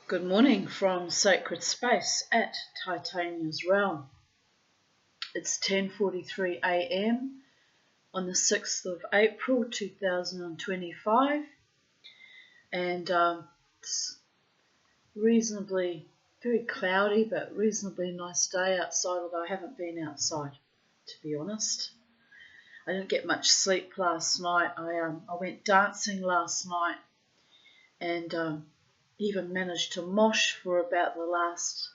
Good morning from Sacred Space at Titania's Realm. It's 10:43 a.m. on the 6th of April 2025 and it's reasonably, very cloudy but reasonably nice day outside, although I haven't been outside, to be honest. I didn't get much sleep last night. I went dancing last night and even managed to mosh for about the last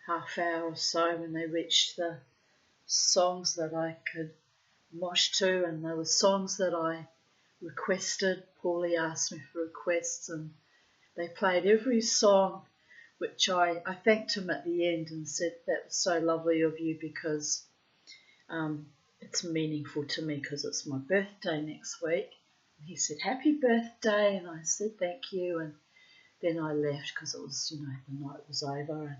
half hour or so when they reached the songs that I could mosh to, and there were songs that I requested. Paulie asked me for requests and they played every song, which I thanked him at the end and said that was so lovely of you because it's meaningful to me because it's my birthday next week. And he said happy birthday and I said thank you, and then I left because it was, the night was over and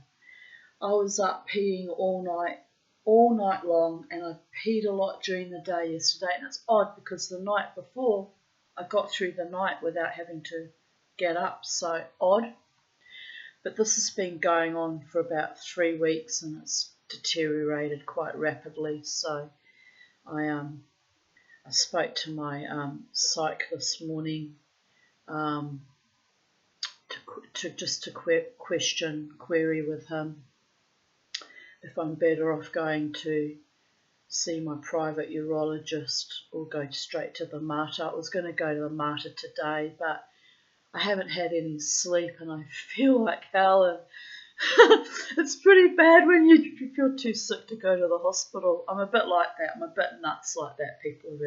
I was up peeing all night long, and I peed a lot during the day yesterday. And it's odd because the night before I got through the night without having to get up, so odd. But this has been going on for about 3 weeks and it's deteriorated quite rapidly. So I spoke to my psych this morning to query with him if I'm better off going to see my private urologist or go straight to the Mater. I was going to go to the Mater today, but I haven't had any sleep and I feel like hell. And it's pretty bad when you feel too sick to go to the hospital. I'm a bit like that. I'm a bit nuts like that, people.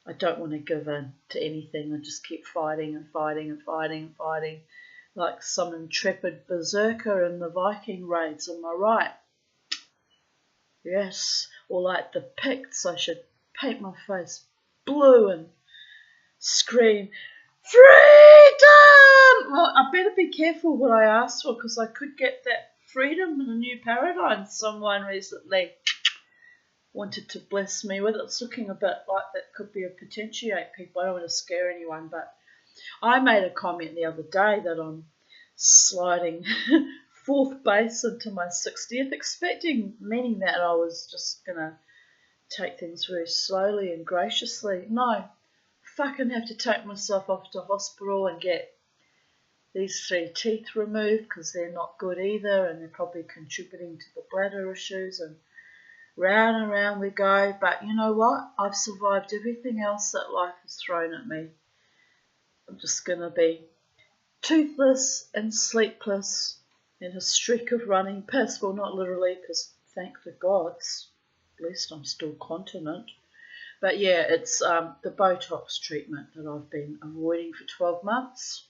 I don't want to give in to anything. I just keep fighting and fighting and fighting and fighting, like some intrepid berserker in the Viking raids. Am I right? Yes, or like the Picts, I should paint my face blue and scream, freedom! Well, I better be careful what I ask for because I could get that freedom in a new paradigm. Someone recently wanted to bless me with. It's looking a bit like that could be a potentiate people. I don't want to scare anyone, but I made a comment the other day that I'm sliding fourth base into my 60th, meaning that I was just going to take things very slowly and graciously. No, fucking have to take myself off to hospital and get these 3 teeth removed because they're not good either and they're probably contributing to the bladder issues, and round and round we go. But you know what? I've survived everything else that life has thrown at me. I'm just going to be toothless and sleepless in a streak of running piss. Well, not literally, because thank the gods, at least I'm still continent. But yeah, it's the Botox treatment that I've been avoiding for 12 months.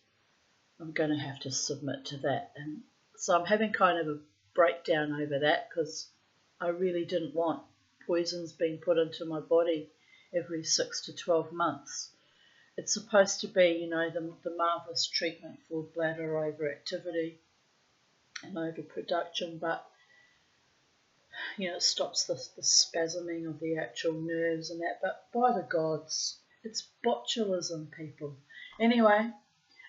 I'm going to have to submit to that. And so I'm having kind of a breakdown over that because I really didn't want poisons being put into my body every 6 to 12 months. It's supposed to be, the marvellous treatment for bladder overactivity and overproduction, but, it stops the spasming of the actual nerves and that. But by the gods, it's botulism, people. Anyway,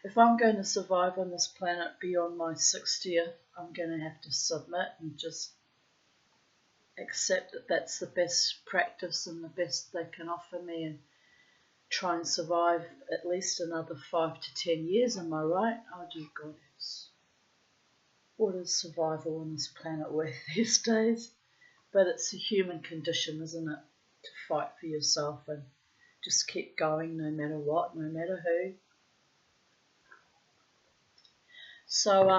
if I'm going to survive on this planet beyond my 60th, I'm going to have to submit and just accept that that's the best practice and the best they can offer me, and try and survive at least another 5 to 10 years. Am I right? Oh dear goddess. What is survival on this planet worth these days? But it's a human condition, isn't it? To fight for yourself and just keep going no matter what, no matter who. So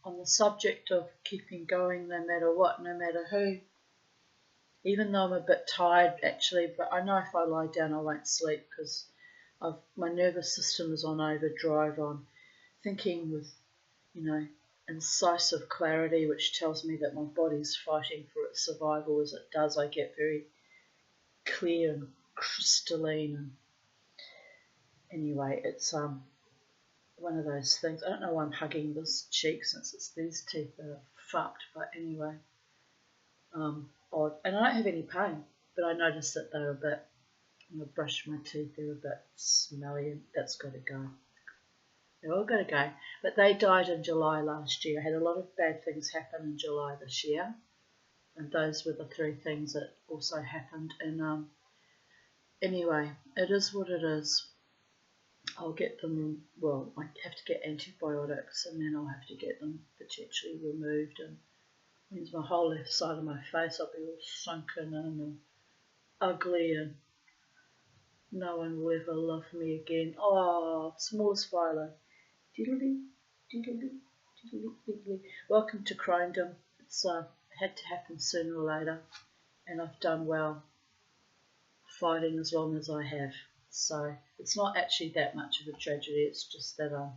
on the subject of keeping going no matter what, no matter who, even though I'm a bit tired actually, but I know if I lie down I won't sleep because my nervous system is on overdrive. I'm thinking with, incisive clarity, which tells me that my body's fighting for its survival. As it does, I get very clear and crystalline. And anyway, it's one of those things. I don't know why I'm hugging this cheek since it's these teeth that are fucked, but anyway, odd. And I don't have any pain, but I noticed that they're a bit, when I brush my teeth, they're a bit smelly, and that's got to go. They're all going to go. But they died in July last year. I had a lot of bad things happen in July this year. And those were the 3 things that also happened. And anyway, it is what it is. I'll get them, well, I have to get antibiotics and then I'll have to get them potentially removed. And it means my whole left side of my face will be all sunken in and ugly and no one will ever love me again. Oh, smallest Philo. Diddly, diddly, diddly, diddly. Welcome to Crondom. It's had to happen sooner or later, and I've done well fighting as long as I have. So it's not actually that much of a tragedy. It's just that I'm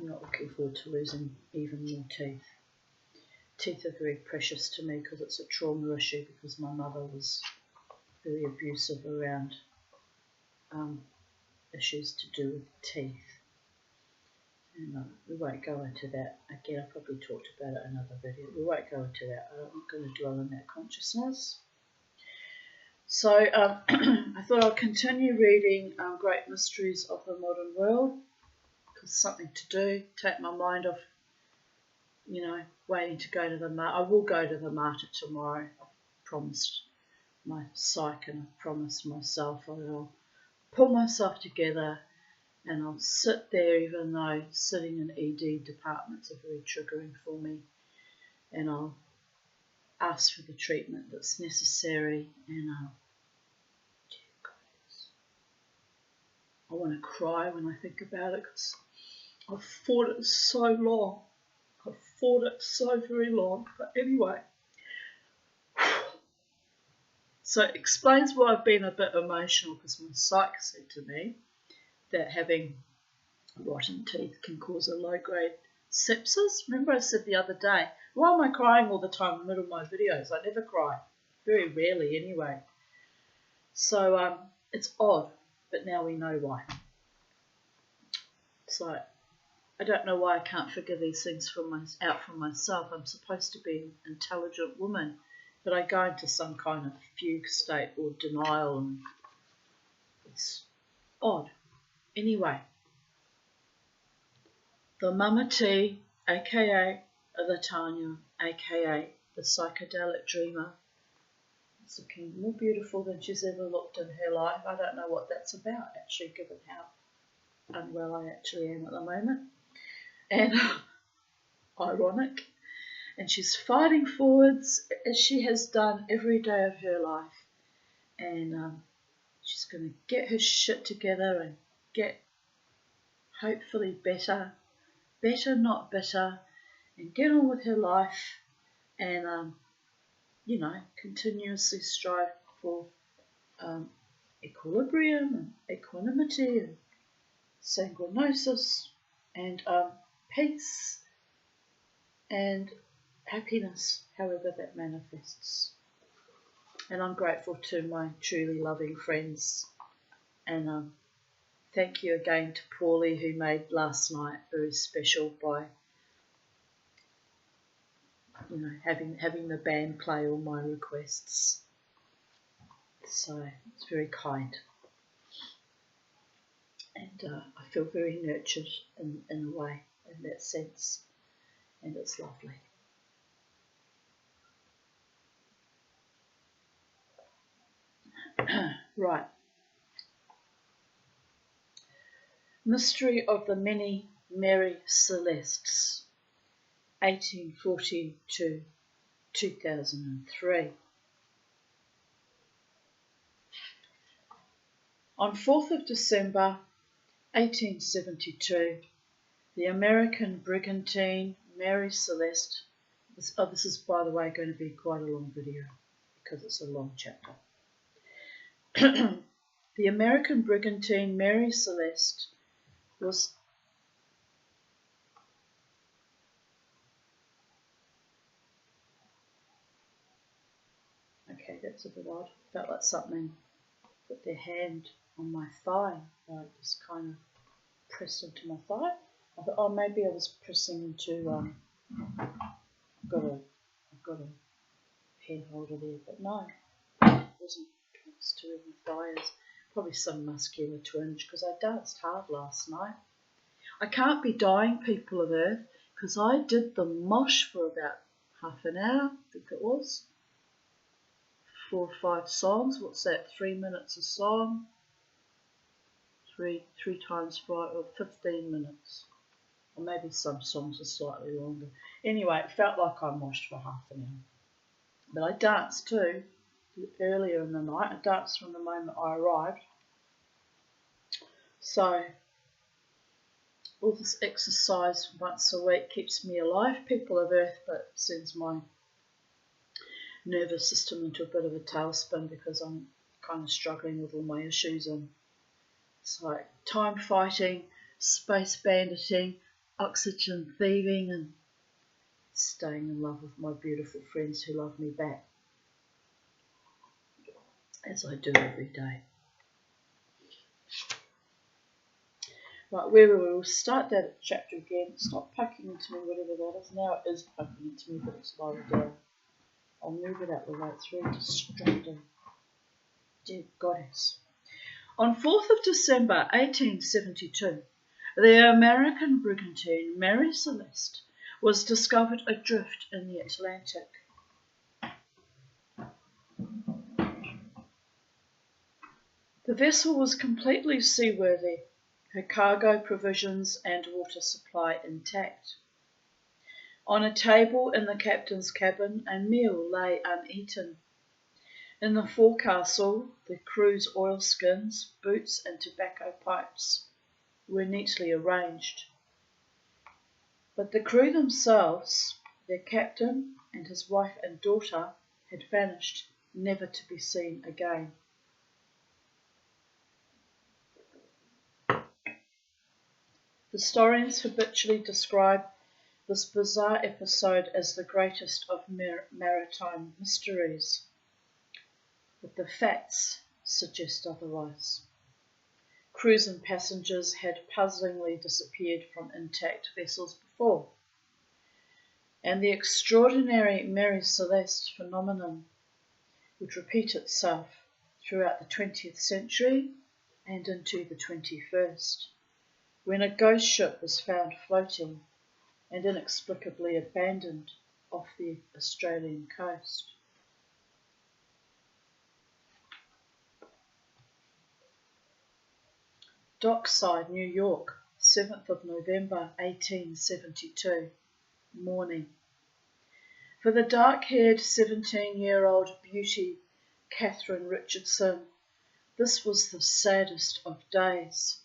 not looking forward to losing even more teeth. Teeth are very precious to me because it's a trauma issue because my mother was very abusive around issues to do with teeth. And we won't go into that. Again, I probably talked about it in another video. We won't go into that. I'm not going to dwell on that consciousness. So I thought I'd continue reading Great Mysteries of the Modern World because something to do, take my mind off, you know, waiting to go to the market. I will go to the market tomorrow. I've promised my psyche and I've promised myself I'll pull myself together and I'll sit there even though sitting in ED departments are very triggering for me, and I'll ask for the treatment that's necessary, and I want to cry when I think about it because I've fought it so long. I've fought it so very long. But anyway, so it explains why I've been a bit emotional because my psych said to me that having rotten teeth can cause a low-grade sepsis. Remember I said the other day, why am I crying all the time in the middle of my videos? I never cry. Very rarely anyway. So it's odd, but now we know why. So I don't know why I can't figure these things out for myself. I'm supposed to be an intelligent woman, but I go into some kind of fugue state or denial, and it's odd. Anyway, the Mama T, aka the Tanya, aka the psychedelic dreamer, is looking more beautiful than she's ever looked in her life. I don't know what that's about, actually, given how unwell I actually am at the moment. And ironic. And she's fighting forwards as she has done every day of her life. And she's going to get her shit together and get hopefully better, not bitter, and get on with her life and, you know, continuously strive for equilibrium and equanimity and sanguinosis and peace and happiness, however that manifests. And I'm grateful to my truly loving friends, and thank you again to Paulie, who made last night very special by, you know, having the band play all my requests. So it's very kind, and I feel very nurtured in a way, in that sense, and it's lovely. Right. Mystery of the Many Mary Celestes, 1840 to 2003. On 4th of December 1872, the American brigantine Mary Celeste, this is by the way going to be quite a long video because it's a long chapter. The American brigantine Mary Celeste was okay, that's a bit odd. Felt like something put their hand on my thigh, like just kind of pressed into my thigh. I thought, oh, maybe I was pressing into I've got a pen holder there, but no, it wasn't close to where my thigh is. Probably some muscular twinge because I danced hard last night. I can't be dying, people of Earth, because I did the mosh for about half an hour, I think it was. 4 or 5 songs. What's that? 3 minutes a song. Three times 5, or 15 minutes. Or maybe some songs are slightly longer. Anyway, it felt like I moshed for half an hour. But I danced too, earlier in the night. I danced from the moment I arrived. So, all this exercise once a week keeps me alive, people of Earth, but sends my nervous system into a bit of a tailspin because I'm kind of struggling with all my issues, and it's like time fighting, space banditing, oxygen thieving, and staying in love with my beautiful friends who love me back, as I do every day. Right, where we will start that chapter again. Stop poking into me, whatever that is. Now it is poking into me, but it's lower down. I'll move it out the way. It's very distracting. Dear Goddess. On 4th of December 1872, the American brigantine Mary Celeste was discovered adrift in the Atlantic. The vessel was completely seaworthy, her cargo, provisions and water supply intact. On a table in the captain's cabin, a meal lay uneaten. In the forecastle, the crew's oilskins, boots and tobacco pipes were neatly arranged. But the crew themselves, their captain and his wife and daughter, had vanished, never to be seen again. Historians habitually describe this bizarre episode as the greatest of maritime mysteries, but the facts suggest otherwise. Crews and passengers had puzzlingly disappeared from intact vessels before, and the extraordinary Mary Celeste phenomenon would repeat itself throughout the 20th century and into the 21st, when a ghost ship was found floating and inexplicably abandoned off the Australian coast. Dockside, New York, 7th of November 1872, morning. For the dark-haired 17-year-old beauty, Catherine Richardson, this was the saddest of days.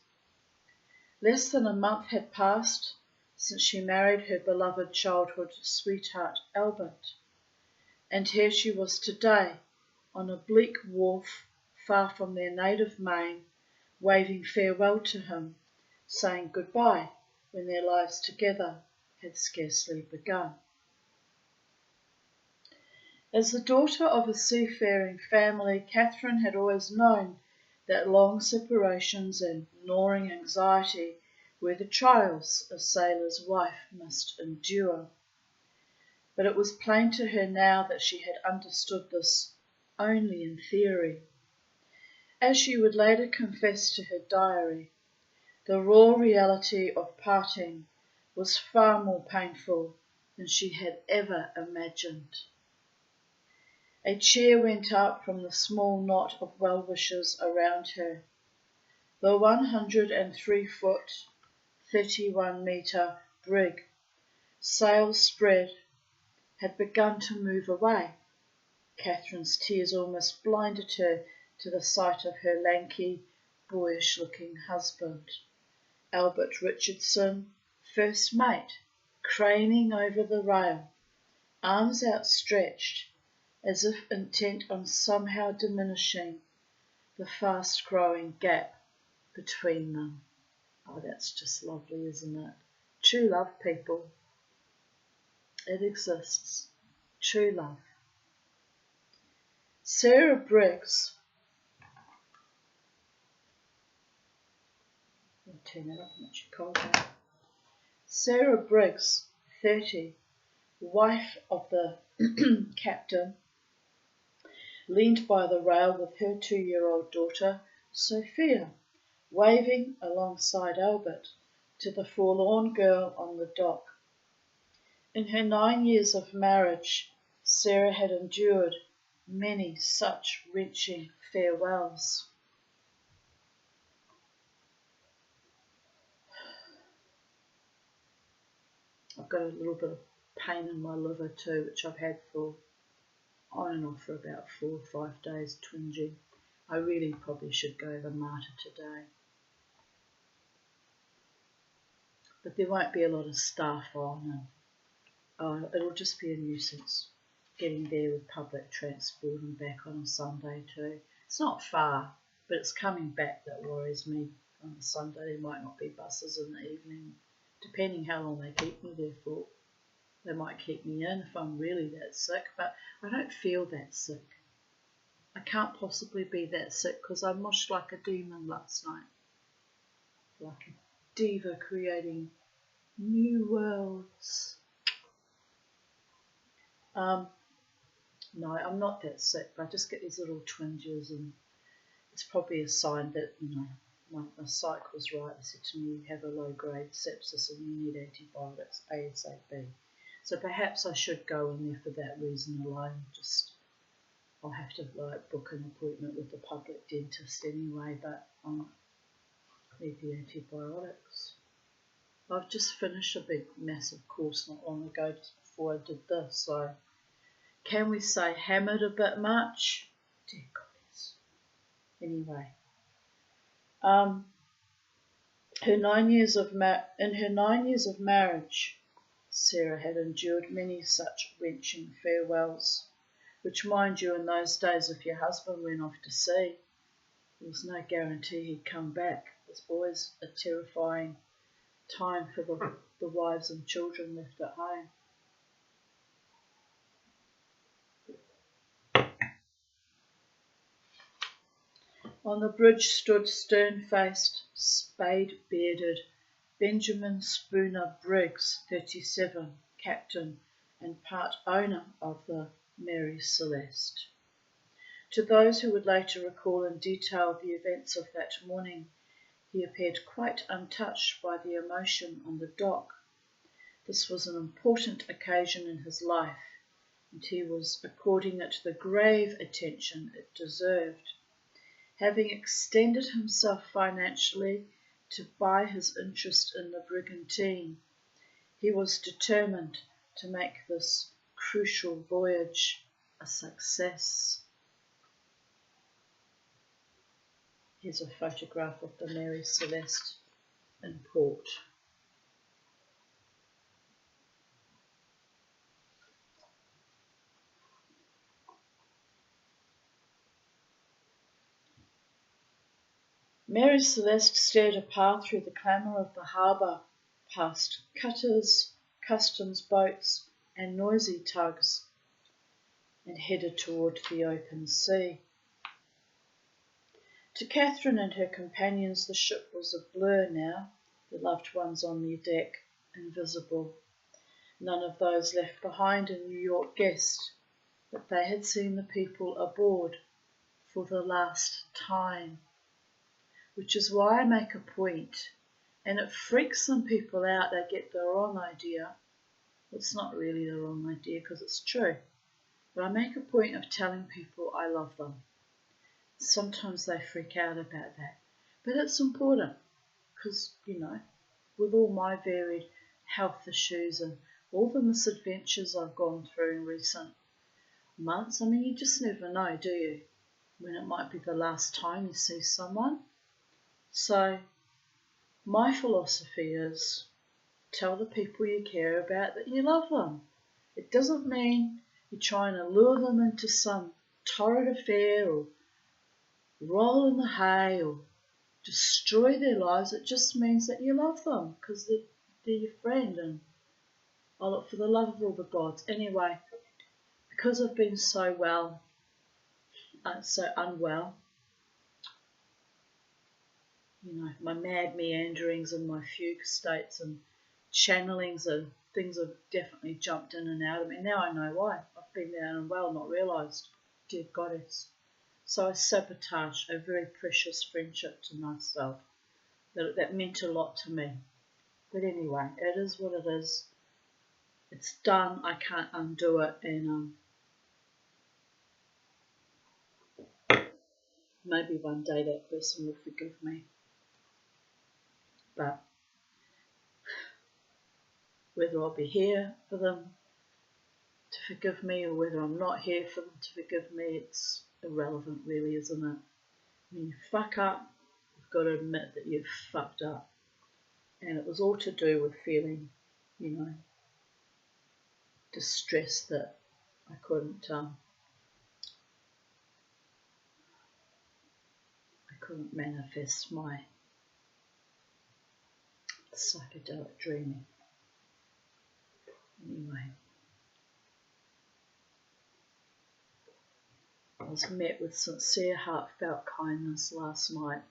Less than a month had passed since she married her beloved childhood sweetheart Albert, and here she was today on a bleak wharf far from their native Maine, waving farewell to him, saying goodbye when their lives together had scarcely begun. As the daughter of a seafaring family, Catherine had always known that long separations and gnawing anxiety were the trials a sailor's wife must endure. But it was plain to her now that she had understood this only in theory. As she would later confess to her diary, the raw reality of parting was far more painful than she had ever imagined. A cheer went up from the small knot of well-wishers around her. The 103-foot, 31-metre brig, sails spread, had begun to move away. Catherine's tears almost blinded her to the sight of her lanky, boyish-looking husband, Albert Richardson, first mate, craning over the rail, arms outstretched, as if intent on somehow diminishing the fast-growing gap between them. Oh, that's just lovely, isn't it? True love, people. It exists. True love. Sarah Briggs, I'll turn it up much colder. Sarah Briggs, 30, wife of the captain, leaned by the rail with her 2-year-old daughter, Sophia, waving alongside Albert to the forlorn girl on the dock. In her 9 years of marriage, Sarah had endured many such wrenching farewells. I've got a little bit of pain in my liver too, which I've had for on and off for about 4 or 5 days, twinging. I really probably should go to Marta today. But there won't be a lot of staff on, and it'll just be a nuisance getting there with public transport and back on a Sunday too. It's not far, but it's coming back that worries me. On a Sunday there might not be buses in the evening, depending how long they keep me there for. They might keep me in if I'm really that sick, but I don't feel that sick. I can't possibly be that sick because I mushed like a demon last night. Like a diva creating new worlds. No, I'm not that sick, but I just get these little twinges, and it's probably a sign that, my psych was right. They said to me, you have a low-grade sepsis and you need antibiotics ASAP. So perhaps I should go in there for that reason alone. I'll have to book an appointment with the public dentist anyway, but I need the antibiotics. I've just finished a big, massive course not long ago, just before I did this, so can we say hammered a bit much? Dear goddess. Anyway, in her 9 years of marriage, Sarah had endured many such wrenching farewells, which, mind you, in those days, if your husband went off to sea, there was no guarantee he'd come back. It was always a terrifying time for the wives and children left at home. On the bridge stood stern-faced, spade-bearded Benjamin Spooner Briggs, 37, captain and part owner of the Mary Celeste. To those who would later recall in detail the events of that morning, he appeared quite untouched by the emotion on the dock. This was an important occasion in his life, and he was according it the grave attention it deserved. Having extended himself financially to buy his interest in the brigantine, he was determined to make this crucial voyage a success. Here's a photograph of the Mary Celeste in port. Mary Celeste steered a path through the clamour of the harbour, past cutters, customs boats and noisy tugs, and headed toward the open sea. To Catherine and her companions the ship was a blur now, the loved ones on their deck, invisible. None of those left behind in New York guessed that they had seen the people aboard for the last time. Which is why I make a point, and it freaks some people out, they get the wrong idea. It's not really the wrong idea because it's true, but I make a point of telling people I love them. Sometimes they freak out about that, but it's important because, with all my varied health issues and all the misadventures I've gone through in recent months, you just never know, do you, when it might be the last time you see someone. So, my philosophy is tell the people you care about that you love them. It doesn't mean you're trying to lure them into some torrid affair or roll in the hay or destroy their lives. It just means that you love them because they're your friend, and I look for the love of all the gods. Anyway, because I've been so unwell, my mad meanderings and my fugue states and channelings and things have definitely jumped in and out of me. Now I know why. I've been there unwell, not realised. Dear goddess. So I sabotaged a very precious friendship to myself. That meant a lot to me. But anyway, it is what it is. It's done. I can't undo it, and maybe one day that person will forgive me. But whether I'll be here for them to forgive me or whether I'm not here for them to forgive me, it's irrelevant really, isn't it? When you fuck up, you've got to admit that you've fucked up. And it was all to do with feeling, distressed that I couldn't manifest my psychedelic dreaming. Anyway, I was met with sincere, heartfelt kindness last night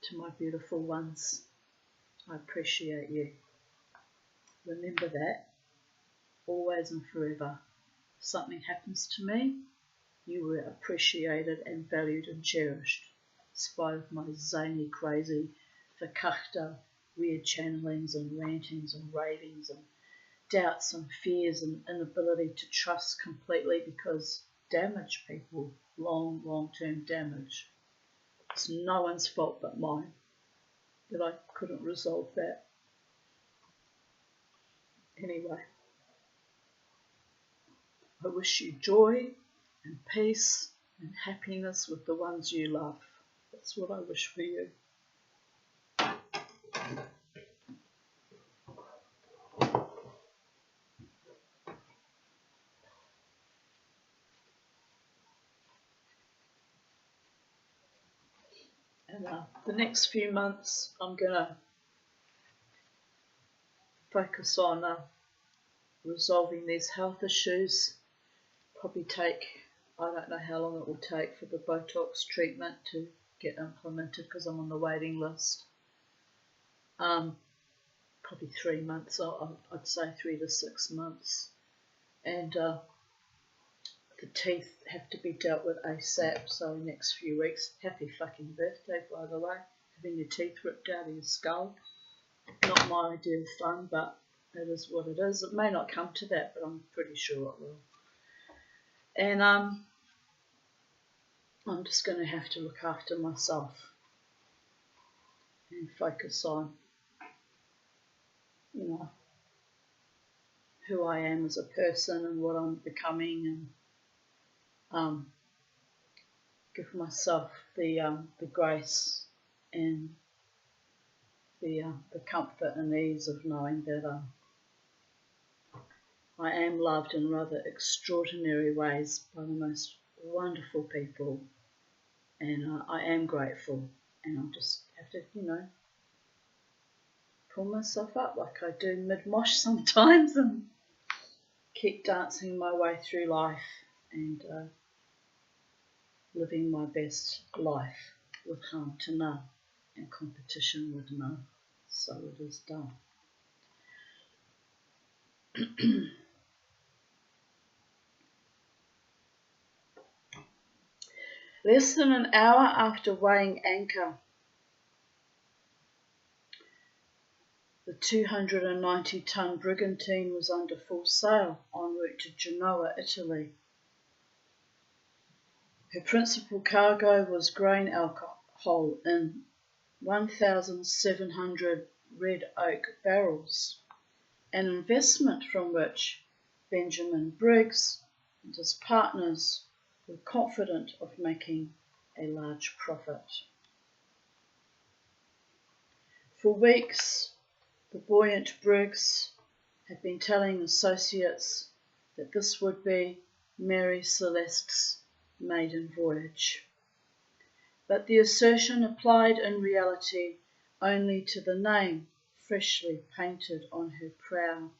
to my beautiful ones. I appreciate you. Remember that, always and forever. If something happens to me, you were appreciated and valued and cherished, in spite of my zany, crazy, verkachte, weird channelings and rantings and ravings and doubts and fears and inability to trust completely because damage people, long-term damage. It's no one's fault but mine that I couldn't resolve that. Anyway, I wish you joy and peace and happiness with the ones you love. That's what I wish for you. And the next few months, I'm going to focus on resolving these health issues. Probably take, I don't know how long it will take for the Botox treatment to get implemented because I'm on the waiting list. Probably 3 months, I'd say 3 to 6 months. And the teeth have to be dealt with ASAP, so next few weeks. Happy fucking birthday, by the way. Having your teeth ripped out of your skull. Not my idea of fun, but it is what it is. It may not come to that, but I'm pretty sure it will. And I'm just going to have to look after myself and focus on, who I am as a person and what I'm becoming, and give myself the grace and the comfort and ease of knowing that I am loved in rather extraordinary ways by the most wonderful people, and I am grateful, and I'll just have to, pull myself up like I do mid-mosh sometimes and keep dancing my way through life and living my best life with harm to none and competition with none. So it is done. Less than an hour after weighing anchor, the 290-ton brigantine was under full sail en route to Genoa, Italy. Her principal cargo was grain alcohol in 1,700 red oak barrels, an investment from which Benjamin Briggs and his partners were confident of making a large profit. For weeks, the buoyant Briggs had been telling associates that this would be Mary Celestes' maiden voyage. But the assertion applied in reality only to the name freshly painted on her prow.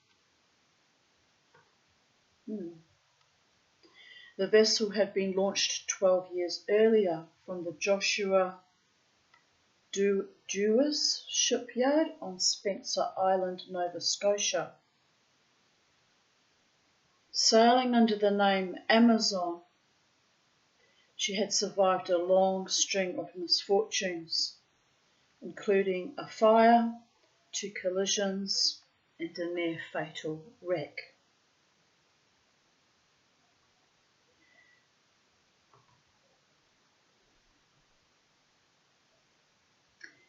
The vessel had been launched 12 years earlier from the Joshua Dewars shipyard on Spencer Island, Nova Scotia. Sailing under the name Amazon She had survived a long string of misfortunes, including a fire, 2 collisions, and a near-fatal wreck.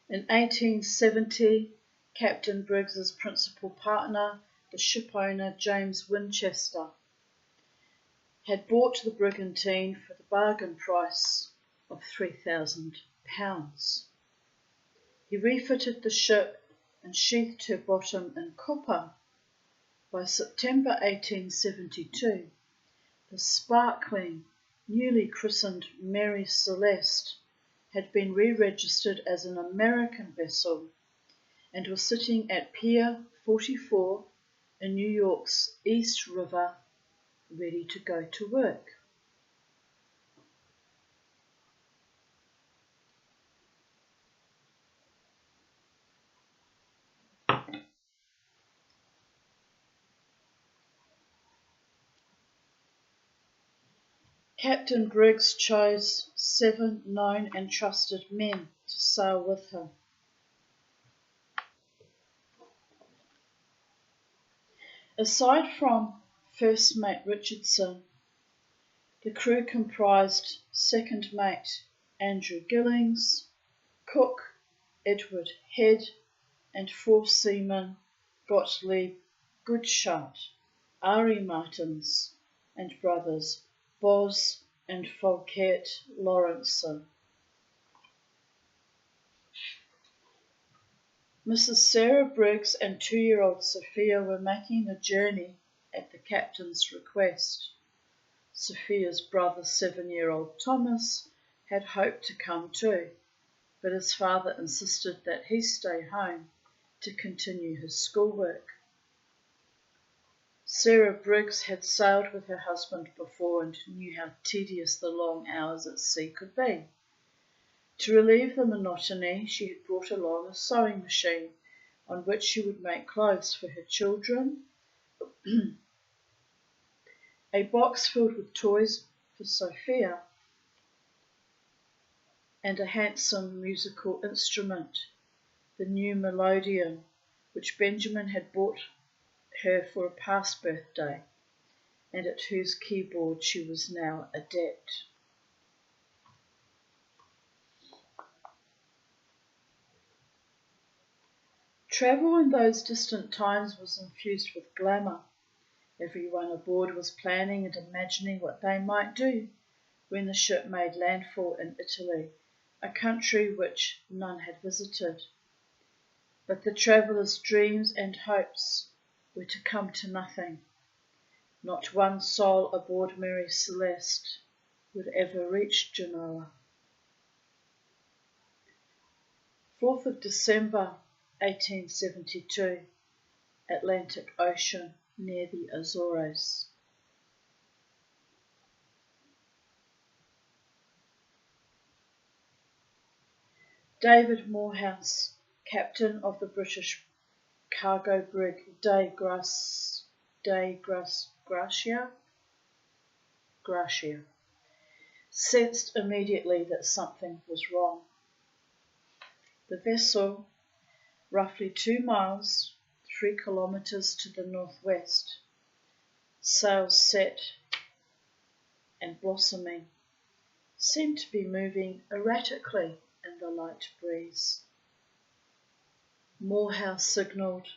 In 1870, Captain Briggs's principal partner, the shipowner James Winchester, had bought the brigantine for the bargain price of £3,000. He refitted the ship and sheathed her bottom in copper. By September 1872, the sparkling, newly christened Mary Celeste had been re-registered as an American vessel and was sitting at Pier 44 in New York's East River, ready to go to work. Captain Briggs chose 7 known and trusted men to sail with him. Aside from First Mate Richardson, the crew comprised Second Mate Andrew Gillings, Cook Edward Head, and 4 seamen Gottlieb Goodshart, Ari Martins, and brothers Boz and Folkert Lawrenson. Mrs. Sarah Briggs and 2-year-old Sophia were making the journey at the captain's request. Sophia's brother, 7-year-old Thomas, had hoped to come too, but his father insisted that he stay home to continue his schoolwork. Sarah Briggs had sailed with her husband before and knew how tedious the long hours at sea could be. To relieve the monotony, she had brought along a sewing machine on which she would make clothes for her children, a box filled with toys for Sophia, and a handsome musical instrument, the new melodeon, which Benjamin had bought her for a past birthday, and at whose keyboard she was now adept. Travel in those distant times was infused with glamour. Everyone aboard was planning and imagining what they might do when the ship made landfall in Italy, a country which none had visited. But the travellers' dreams and hopes were to come to nothing. Not one soul aboard Mary Celeste would ever reach Genoa. 4th of December 1872, Atlantic Ocean near the Azores. David Morehouse, captain of the British cargo brig Gracia, sensed immediately that something was wrong. The vessel, roughly 2 miles, 3 kilometres to the northwest, sails set and blossoming, seemed to be moving erratically in the light breeze. Morehouse signalled.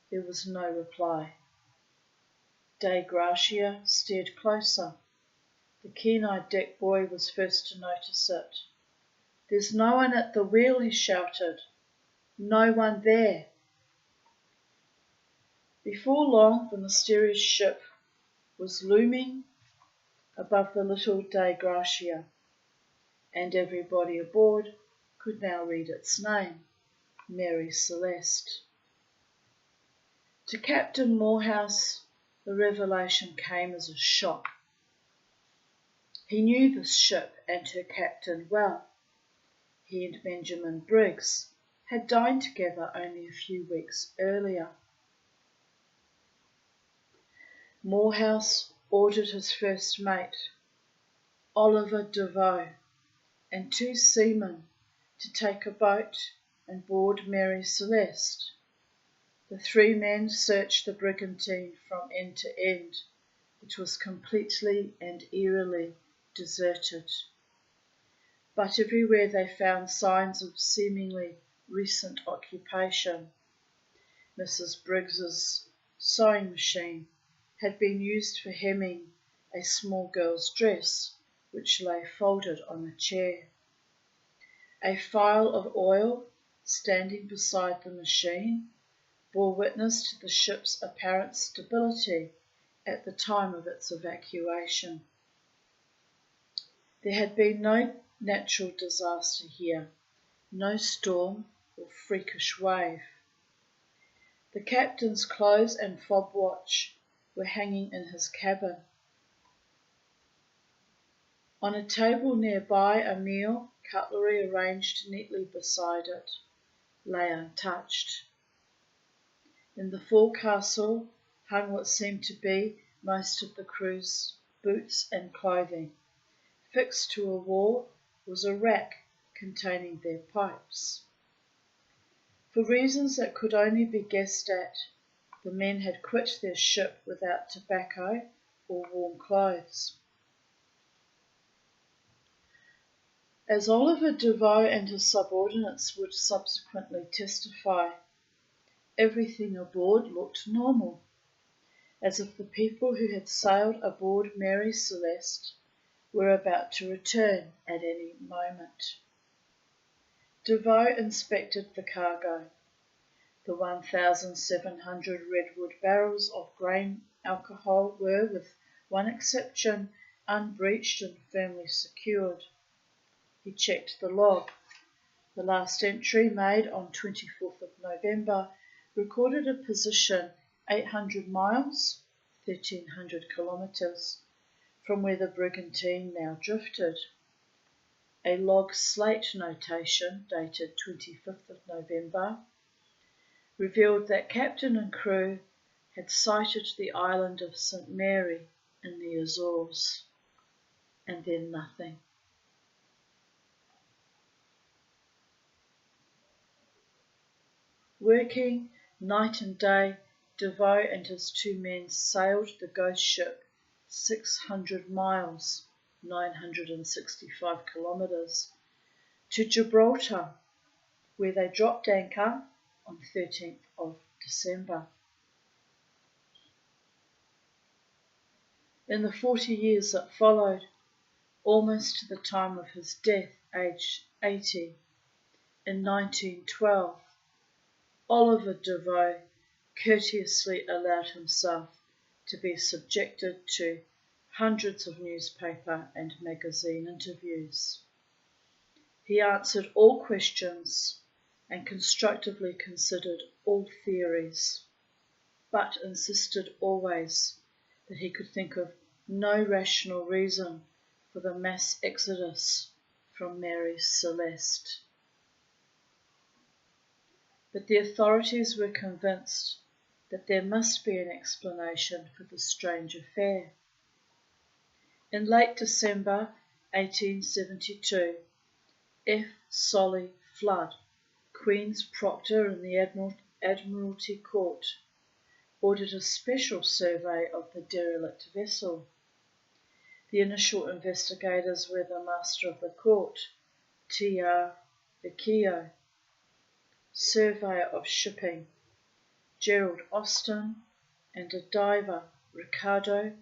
There was no reply. De Gracia steered closer. The keen-eyed deck boy was first to notice it. "There's no one at the wheel," he shouted. "No one there." Before long, the mysterious ship was looming above the little De Gracia, and everybody aboard could now read its name, Mary Celeste. To Captain Morehouse, the revelation came as a shock. He knew this ship and her captain well. He and Benjamin Briggs had dined together only a few weeks earlier. Morehouse ordered his first mate, Oliver Devoe, and 2 seamen to take a boat and board Mary Celeste. The 3 men searched the brigantine from end to end. It was completely and eerily deserted. But everywhere they found signs of seemingly recent occupation. Mrs. Briggs's sewing machine had been used for hemming a small girl's dress, which lay folded on a chair. A phial of oil standing beside the machine bore witness to the ship's apparent stability at the time of its evacuation. There had been no natural disaster here, no storm or freakish wave. The captain's clothes and fob watch were hanging in his cabin. On a table nearby, a meal, cutlery arranged neatly beside it, lay untouched. In the forecastle hung what seemed to be most of the crew's boots and clothing. Fixed to a wall was a rack containing their pipes. For reasons that could only be guessed at, the men had quit their ship without tobacco or warm clothes. As Oliver Devoe and his subordinates would subsequently testify, everything aboard looked normal, as if the people who had sailed aboard Mary Celeste were about to return at any moment. Devoe inspected the cargo. The 1,700 redwood barrels of grain alcohol were, with one exception, unbreached and firmly secured. He checked the log. The last entry, made on 24th of November, recorded a position 800 miles, 1,300 kilometres, from where the brigantine now drifted. A log slate notation, dated 25th of November, revealed that captain and crew had sighted the island of St. Mary in the Azores, and then nothing. Working night and day, Devoe and his 2 men sailed the ghost ship 600 miles, 965 kilometres, to Gibraltar, where they dropped anchor on 13th of December. In the 40 years that followed, almost to the time of his death, aged 80, in 1912, Oliver Devoe courteously allowed himself to be subjected to hundreds of newspaper and magazine interviews. He answered all questions and constructively considered all theories, but insisted always that he could think of no rational reason for the mass exodus from Mary Celeste. But the authorities were convinced that there must be an explanation for the strange affair. In late December 1872, F. Solly Flood, Queen's Proctor in the Admiralty Court, ordered a special survey of the derelict vessel. The initial investigators were the Master of the Court, T.R. Vecchio, Surveyor of Shipping, Gerald Austin, and a diver, Riccardo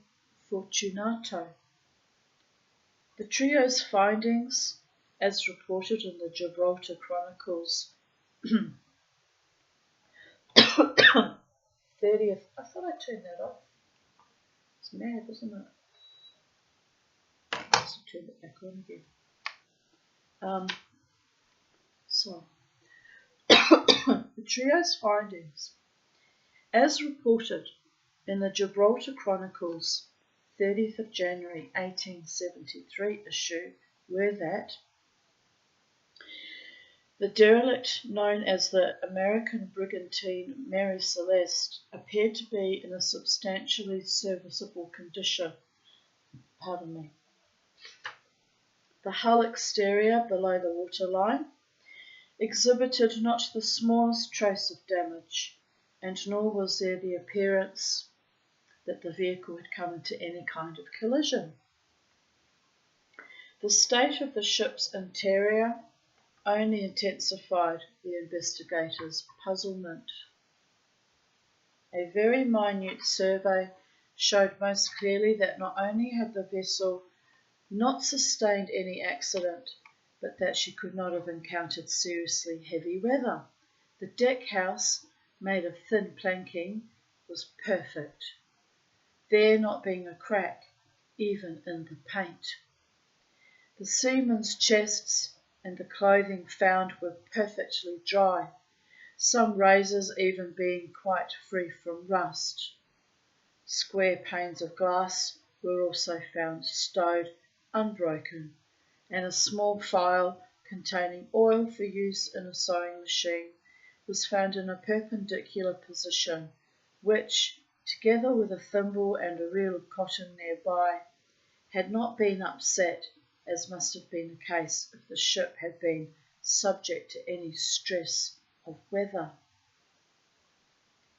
Fortunato. The trio's findings, as reported in the Gibraltar Chronicles, 30th. I thought I turned that off. It's mad, isn't it? Let's turn it back on again. The trio's findings, as reported in the Gibraltar Chronicles, 30th of January 1873 issue, were that the derelict known as the American brigantine Mary Celeste appeared to be in a substantially serviceable condition. The hull exterior, below the waterline, exhibited not the smallest trace of damage, and nor was there the appearance that the vehicle had come into any kind of collision. The state of the ship's interior only intensified the investigators' puzzlement. A very minute survey showed most clearly that not only had the vessel not sustained any accident, but that she could not have encountered seriously heavy weather. The deck house, made of thin planking, was perfect, there not being a crack even in the paint. The seamen's chests and the clothing found were perfectly dry, some razors even being quite free from rust. Square panes of glass were also found stowed unbroken, and a small phial containing oil for use in a sewing machine was found in a perpendicular position, which, together with a thimble and a reel of cotton nearby, had not been upset, as must have been the case if the ship had been subject to any stress of weather.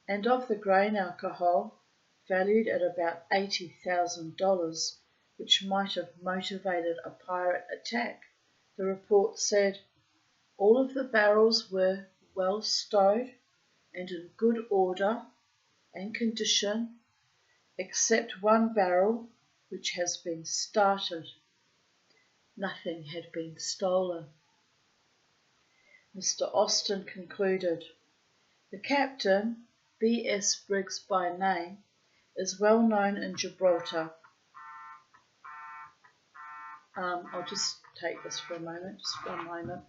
And of the grain alcohol, valued at about $80,000, which might have motivated a pirate attack, the report said all of the barrels were well stowed and in good order and condition, except one barrel which has been started. Nothing had been stolen. Mr. Austen concluded, the captain, B.S. Briggs by name, is well known in Gibraltar. I'll just take this for a moment, just one moment.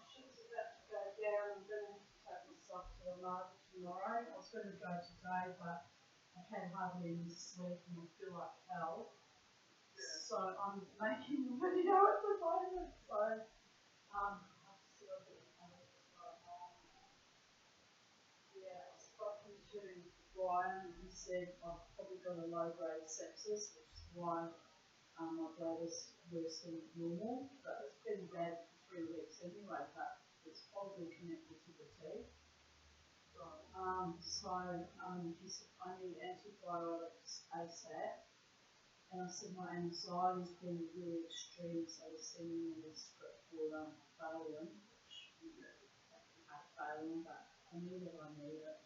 Ship's about to go down. I'm going to have to take myself to the market tomorrow. I was going to go today, but I had hardly any sleep and I feel like hell. So I'm making a video at the moment. So I've sort of yeah, I've spoken to Brian and he said I've probably got a low grade sepsis, which is why my blood is worse than normal. But it's been bad for 3 weeks anyway, but it's probably connected to the teeth. He said I need antibiotics ASAP. And I said my anxiety's been really extreme, so he's sending me a script for Valium, which I hate Valium, but I knew that I need it.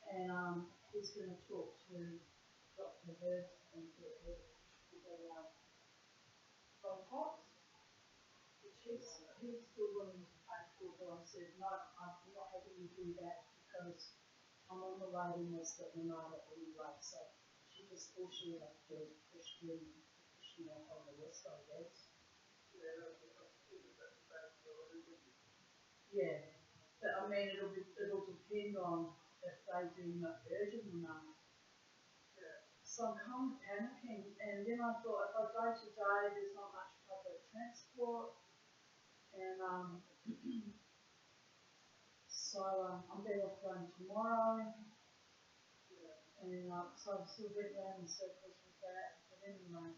And he's going to talk to Dr. Hurst and get her to push for the Botox, which he's still willing to pay for, but I said no, I'm not having you do that because I'm on the waiting list at the moment anyway, so she just thought she would have to push me off on the list, I guess. Yeah, but I mean it'll depend on if they deem it urgent enough. So I'm kind of panicking, and then I thought if I go today, there's not much public transport. And I'm better off going tomorrow. And so I'm still went round in circles with that. But anyway,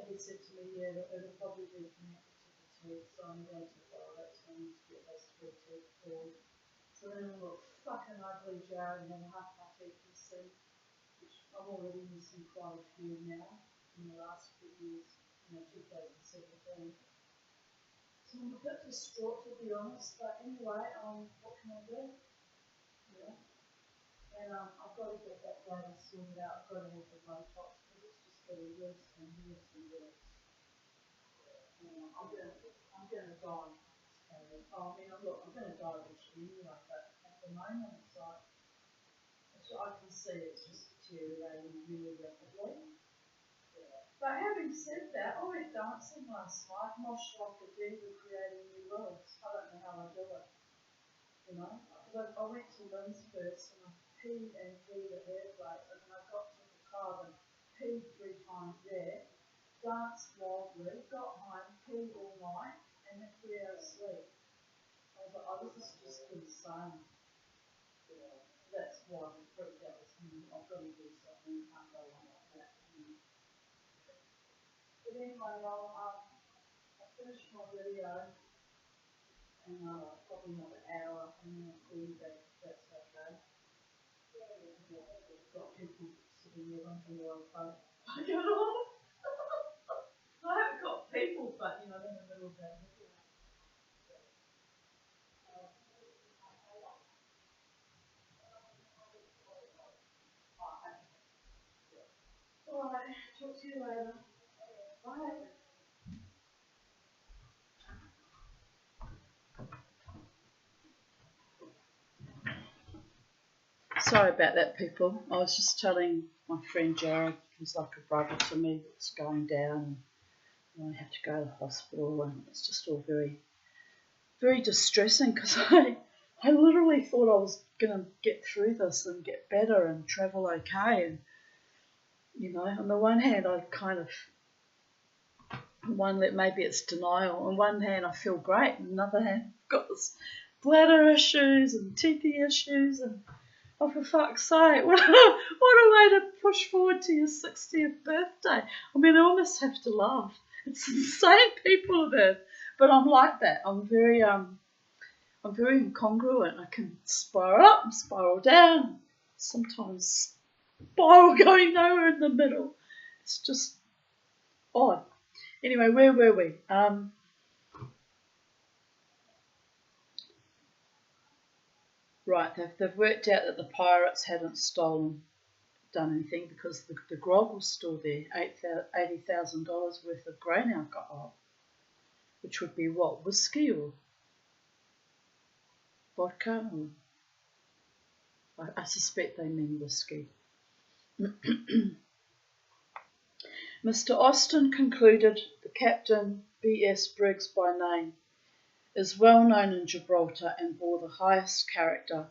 he said to me, yeah, that it'll probably be connected to the teeth, so I'm going to follow that, so I need to get those 3 teeth pulled. So then I look fucking ugly, Jared, and then half my teeth missing, which I'm already missing quite a few now in the last few years, 2017. So I'm a bit distraught, to be honest, but anyway, what can I do? Yeah. And I've got to get that bladder sorted out. I've got to have the Botox because it's just getting worse and worse and worse. I'm gonna die. I mean, look, I'm gonna die this year anyway, but at the moment it's like, I can see it's just deteriorating really rapidly. But having said that, I went dancing last night, moshed like a diva, creating new worlds. I don't know how I do it, because I went to Lynn's first and I peed and peed at her place, and then I got to the car and peed 3 times there, danced wildly, got home, peed all night, and had 3 hours sleep. I was like, oh, this is just insane. That's why I freaked out this morning. I've got to do something, can't go on like that. But anyway, I finished my video, and probably another hour, and then I'll call you back if that's okay. Got people sitting there wondering where I get on. I haven't got people, but they're in the middle of that. Alright, talk to you later. Bye. Sorry about that, people. I was just telling my friend Jared, who's like a brother to me, what's going down, and I have to go to the hospital, and it's just all very, very distressing because I literally thought I was going to get through this and get better and travel okay. And, on the one hand, I kind of, maybe it's denial. On one hand, I feel great. On the other hand, I've got this bladder issues and teethy issues and, oh, for fuck's sake, what a way to push forward to your 60th birthday. I mean, I almost have to laugh. It's insane, people are there. But I'm like that. I'm very incongruent. I can spiral up and spiral down. Sometimes spiral going nowhere in the middle. It's just odd. Anyway, where were we? Right, they've worked out that the pirates hadn't done anything because the grog was still there, $80,000 worth of grain alcohol, which would be what, whiskey or vodka? I suspect they mean whiskey. Mr. Austin concluded the Captain B.S. Briggs by name is well known in Gibraltar and bore the highest character.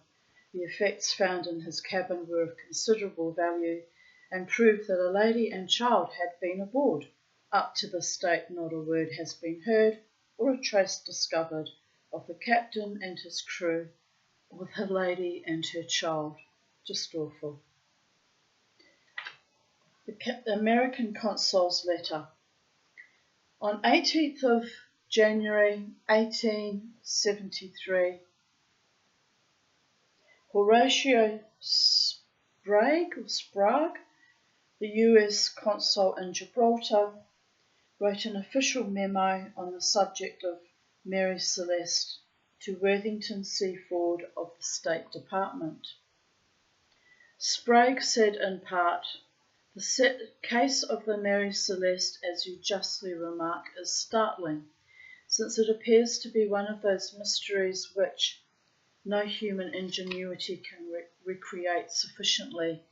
The effects found in his cabin were of considerable value and proved that a lady and child had been aboard. Up to this date not a word has been heard or a trace discovered of the captain and his crew or the lady and her child. Just awful. The American consul's letter. On 18th of January 1873, Horatio Sprague, the US consul in Gibraltar, wrote an official memo on the subject of Mary Celeste to Worthington Seaford of the State Department. Sprague said in part, the case of the Mary Celeste, as you justly remark, is startling, since it appears to be one of those mysteries which no human ingenuity can recreate sufficiently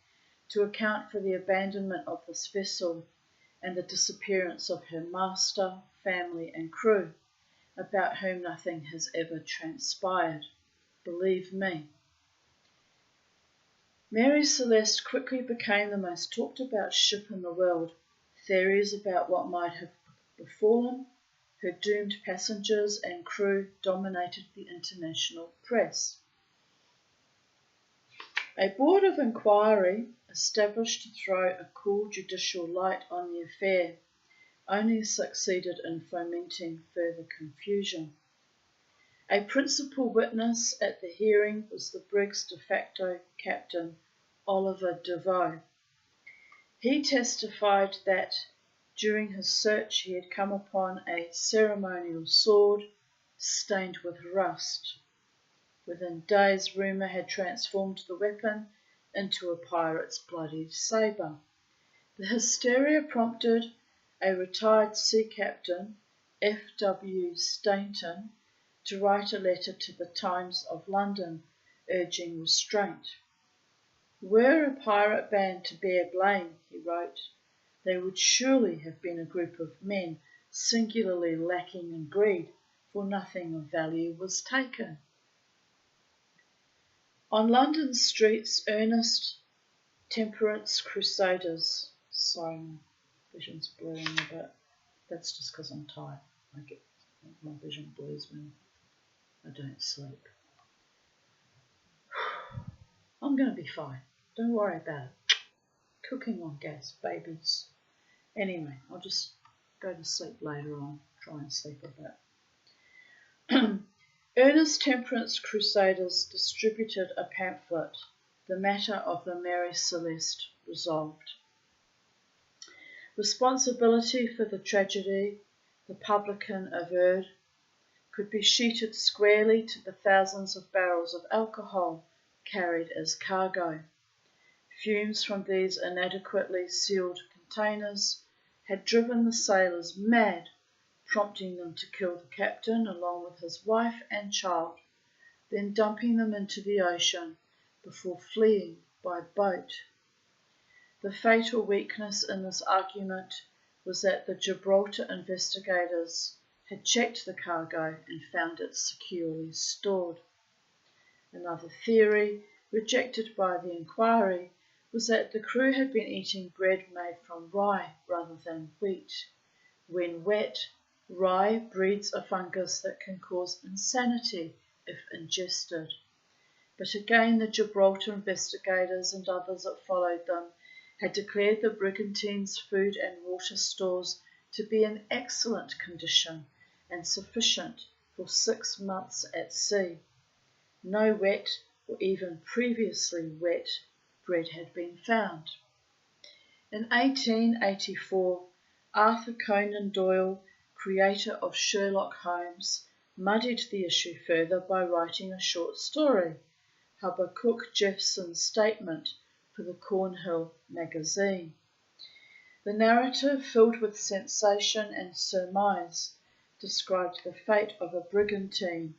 to account for the abandonment of this vessel and the disappearance of her master, family and crew, about whom nothing has ever transpired. Believe me. Mary Celeste quickly became the most talked about ship in the world. Theories about what might have befallen Her doomed passengers and crew dominated the international press. A board of inquiry, established to throw a cool judicial light on the affair, only succeeded in fomenting further confusion. A principal witness at the hearing was the brig's de facto captain, Oliver Devoe. He testified that during his search he had come upon a ceremonial sword stained with rust. Within days, rumour had transformed the weapon into a pirate's bloodied sabre. The hysteria prompted a retired sea captain, F.W. Stainton, to write a letter to the Times of London urging restraint. Were a pirate band to bear blame, he wrote, they would surely have been a group of men singularly lacking in greed, for nothing of value was taken. On London streets, earnest temperance crusaders. Sorry, my vision's blurring a bit. That's just because I'm tired. My vision blurs when I don't sleep. I'm going to be fine. Don't worry about it. Cooking on gas, babies. Anyway, I'll just go to sleep later on. Try and sleep a bit. Earnest temperance crusaders distributed a pamphlet, The Matter of the Mary Celeste Resolved. Responsibility for the tragedy, the publican averred, could be sheeted squarely to the thousands of barrels of alcohol carried as cargo. Fumes from these inadequately sealed containers had driven the sailors mad, prompting them to kill the captain along with his wife and child, then dumping them into the ocean before fleeing by boat. The fatal weakness in this argument was that the Gibraltar investigators had checked the cargo and found it securely stored. Another theory, rejected by the inquiry, was that the crew had been eating bread made from rye rather than wheat. When wet, rye breeds a fungus that can cause insanity if ingested. But again, the Gibraltar investigators and others that followed them had declared the brigantine's food and water stores to be in excellent condition and sufficient for 6 months at sea. No wet or even previously wet bread had been found. In 1884, Arthur Conan Doyle, creator of Sherlock Holmes, muddied the issue further by writing a short story, Habakkuk Jeffson's Statement, for the Cornhill magazine. The narrative, filled with sensation and surmise, described the fate of a brigantine,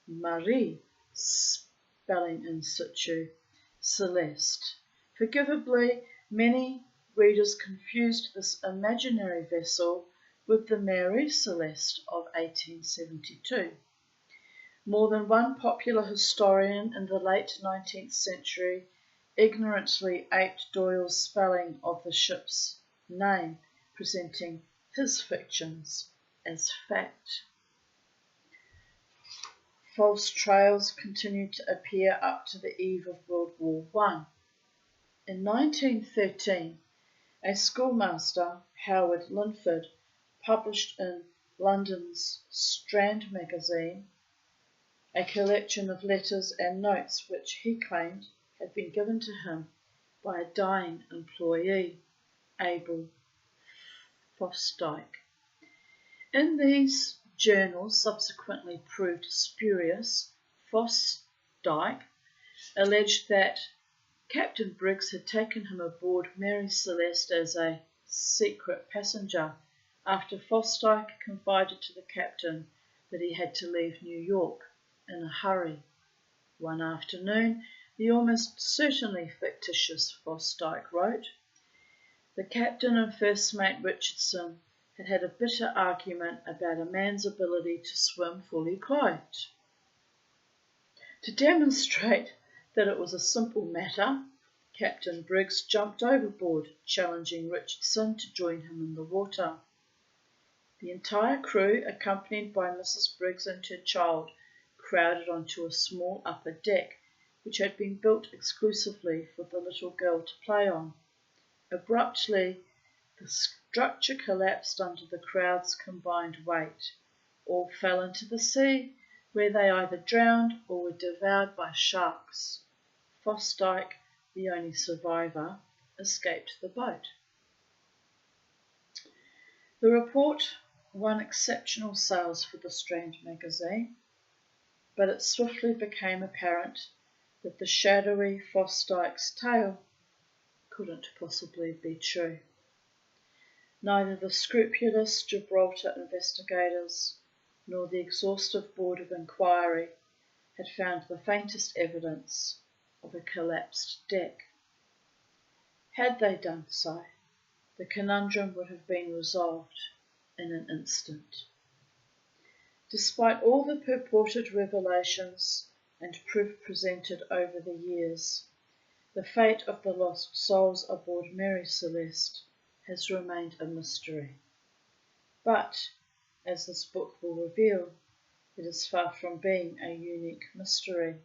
Marie, spelling in situ, Celeste. Forgivably, many readers confused this imaginary vessel with the Mary Celeste of 1872. More than one popular historian in the late 19th century ignorantly aped Doyle's spelling of the ship's name, presenting his fictions as fact. False trails continued to appear up to the eve of World War I. In 1913, a schoolmaster, Howard Linford, published in London's Strand magazine a collection of letters and notes which he claimed had been given to him by a dying employee, Abel Fosdyke. In these journals, subsequently proved spurious, Fosdyke alleged that Captain Briggs had taken him aboard Mary Celeste as a secret passenger after Fosdyke confided to the captain that he had to leave New York in a hurry. One afternoon, the almost certainly fictitious Fosdyke wrote, the captain and first mate Richardson had had a bitter argument about a man's ability to swim fully clothed. To demonstrate that it was a simple matter, Captain Briggs jumped overboard, challenging Richardson to join him in the water. The entire crew, accompanied by Mrs. Briggs and her child, crowded onto a small upper deck, which had been built exclusively for the little girl to play on. Abruptly, the structure collapsed under the crowd's combined weight. All fell into the sea, where they either drowned or were devoured by sharks. Fosdyke, the only survivor, escaped the boat. The report won exceptional sales for the Strand magazine, but it swiftly became apparent that the shadowy Fosdyke's tale couldn't possibly be true. Neither the scrupulous Gibraltar investigators nor the exhaustive Board of Inquiry had found the faintest evidence of a collapsed deck. Had they done so, the conundrum would have been resolved in an instant. Despite all the purported revelations and proof presented over the years, the fate of the lost souls aboard Mary Celeste has remained a mystery. But, as this book will reveal, it is far from being a unique mystery.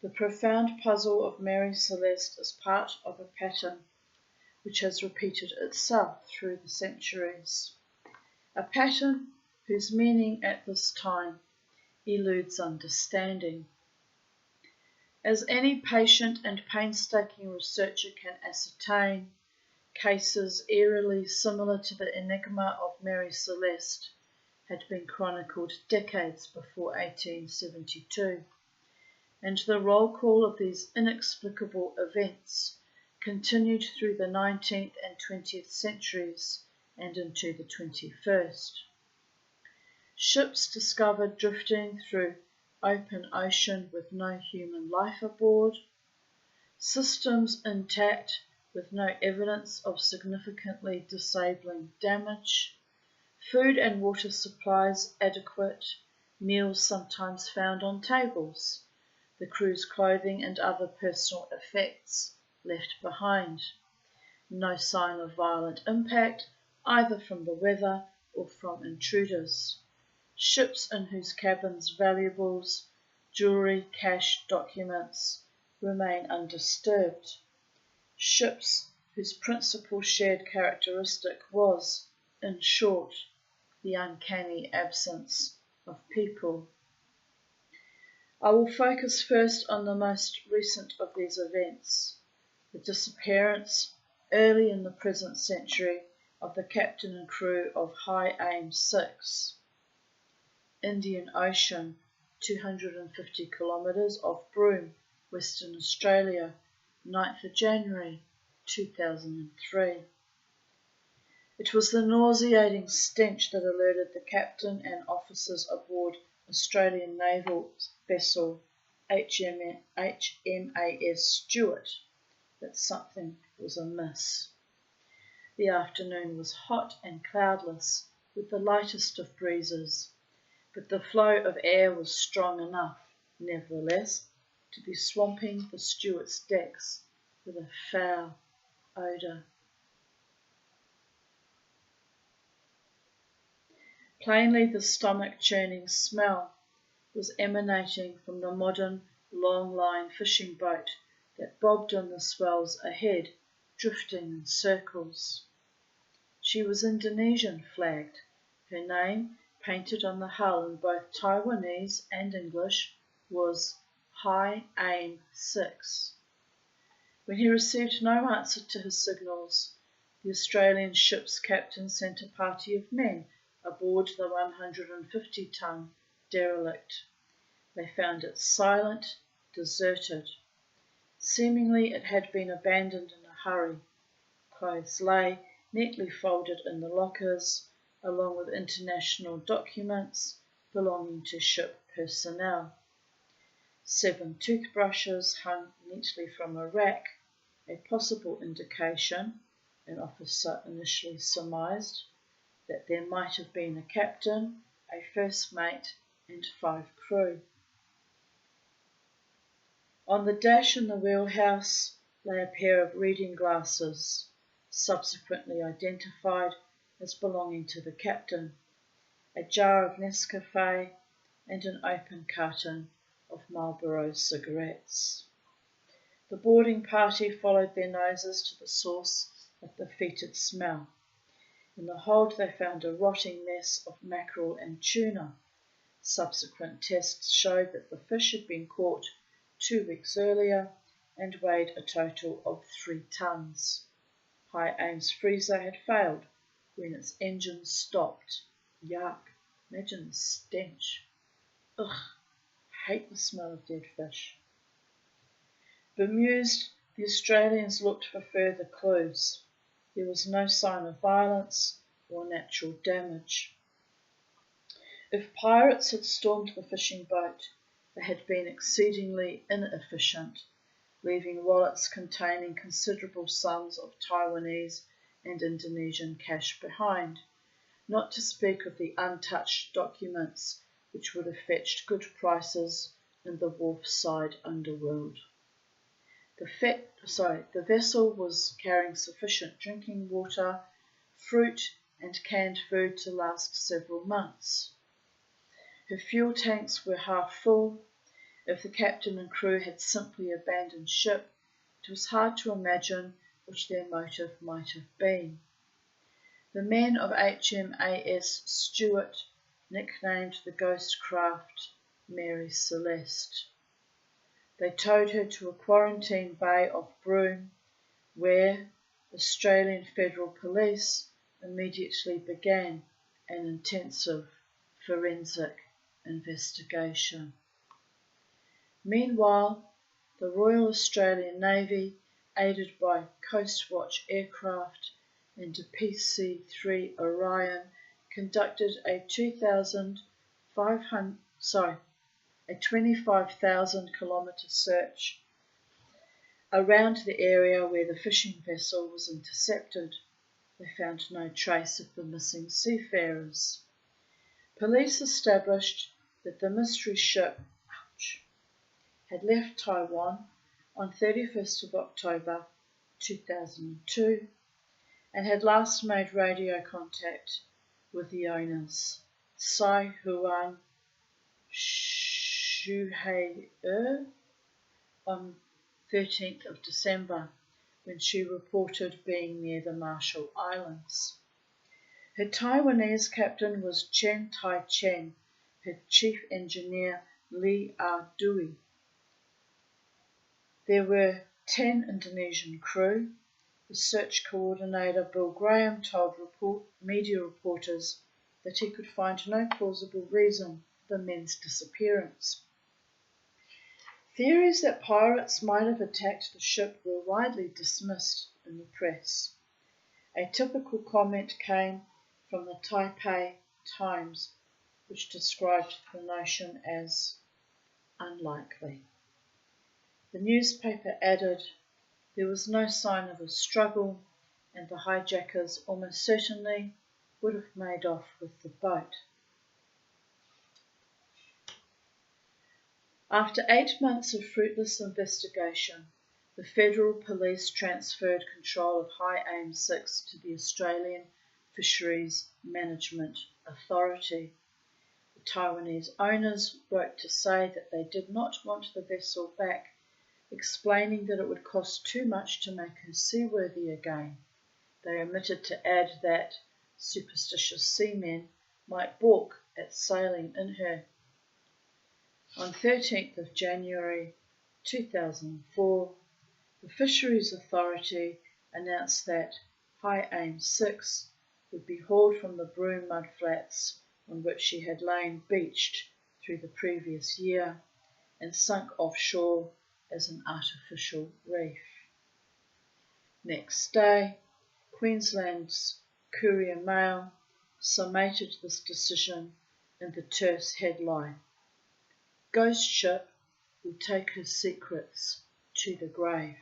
The profound puzzle of Mary Celeste is part of a pattern which has repeated itself through the centuries. A pattern whose meaning at this time eludes understanding. As any patient and painstaking researcher can ascertain, cases eerily similar to the enigma of Mary Celeste had been chronicled decades before 1872, and the roll call of these inexplicable events continued through the 19th and 20th centuries and into the 21st. Ships discovered drifting through open ocean with no human life aboard, systems intact with no evidence of significantly disabling damage, food and water supplies adequate, meals sometimes found on tables, the crew's clothing and other personal effects left behind. No sign of violent impact, either from the weather or from intruders. Ships in whose cabins valuables, jewellery, cash, documents remain undisturbed. Ships whose principal shared characteristic was, in short, the uncanny absence of people. I will focus first on the most recent of these events, the disappearance, early in the present century, of the captain and crew of High Aim 6. Indian Ocean, 250 kilometres off Broome, Western Australia, 9th of January 2003. It was the nauseating stench that alerted the captain and officers aboard Australian naval vessel HMAS Stuart that something was amiss. The afternoon was hot and cloudless, with the lightest of breezes, but the flow of air was strong enough, nevertheless, to be swamping the Stuart's decks with a foul odour. Plainly the stomach-churning smell was emanating from the modern long-line fishing boat that bobbed on the swells ahead, drifting in circles. She was Indonesian flagged. Her name, painted on the hull in both Taiwanese and English, was High Aim 6. When he received no answer to his signals, the Australian ship's captain sent a party of men aboard the 150-ton derelict. They found it silent, deserted. Seemingly it had been abandoned in a hurry. Clothes lay, neatly folded in the lockers, along with international documents belonging to ship personnel. 7 toothbrushes hung neatly from a rack, a possible indication, an officer initially surmised, that there might have been a captain, a first mate, and 5 crew. On the dash in the wheelhouse lay a pair of reading glasses, subsequently identified as belonging to the captain, a jar of Nescafe, and an open carton of Marlboro cigarettes. The boarding party followed their noses to the source of the fetid smell. In the hold they found a rotting mess of mackerel and tuna. Subsequent tests showed that the fish had been caught 2 weeks earlier and weighed a total of 3 tons. High Aim's freezer had failed when its engine stopped. Yuck, imagine the stench. Ugh, I hate the smell of dead fish. Bemused, the Australians looked for further clues. There was no sign of violence or natural damage. If pirates had stormed the fishing boat, they had been exceedingly inefficient, leaving wallets containing considerable sums of Taiwanese and Indonesian cash behind, not to speak of the untouched documents which would have fetched good prices in the wharf-side underworld. The vessel was carrying sufficient drinking water, fruit and canned food to last several months. Her fuel tanks were half full. If the captain and crew had simply abandoned ship, it was hard to imagine what their motive might have been. The men of HMAS Stuart nicknamed the ghost craft Mary Celeste. They towed her to a quarantine bay off Broome, where Australian Federal Police immediately began an intensive forensic investigation. Meanwhile, the Royal Australian Navy, aided by Coast Watch aircraft and a PC-3 Orion, conducted a 25,000 kilometre search around the area where the fishing vessel was intercepted. They found no trace of the missing seafarers. Police established that the mystery ship had left Taiwan on 31st of October 2002 and had last made radio contact with the owners, Sai Huan Shuhei on 13th of December, when she reported being near the Marshall Islands. Her Taiwanese captain was Chen Tai-chen, her chief engineer Lee Ah-dui. There were 10 Indonesian crew. The search coordinator Bill Graham told media reporters that he could find no plausible reason for the men's disappearance. Theories that pirates might have attacked the ship were widely dismissed in the press. A typical comment came from the Taipei Times, which described the notion as unlikely. The newspaper added, there was no sign of a struggle, and the hijackers almost certainly would have made off with the boat. After 8 months of fruitless investigation, the Federal Police transferred control of High Aim 6 to the Australian Fisheries Management Authority. The Taiwanese owners wrote to say that they did not want the vessel back, explaining that it would cost too much to make her seaworthy again. They omitted to add that superstitious seamen might balk at sailing in her. On 13th of January 2004, the Fisheries Authority announced that High Aim 6 would be hauled from the Broome mudflats on which she had lain beached through the previous year and sunk offshore as an artificial reef. Next day, Queensland's Courier Mail summated this decision in the terse headline, Ghost Ship will take her secrets to the grave.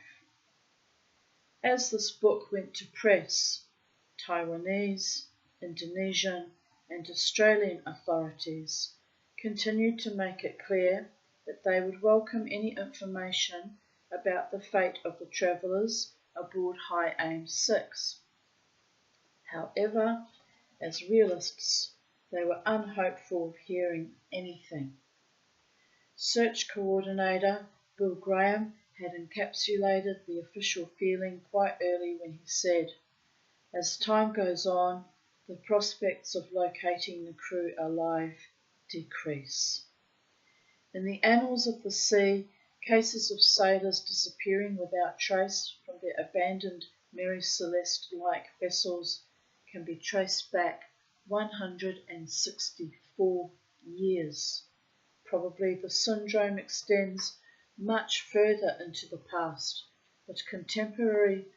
As this book went to press, Taiwanese, Indonesian and Australian authorities continued to make it clear that they would welcome any information about the fate of the travellers aboard High Aim 6. However, As realists, they were unhopeful of hearing anything. Search coordinator Bill Graham had encapsulated the official feeling quite early when he said, "As time goes on, the prospects of locating the crew alive decrease." In the annals of the sea, cases of sailors disappearing without trace from their abandoned Mary Celeste-like vessels can be traced back 164 years. Probably the syndrome extends much further into the past, but contemporary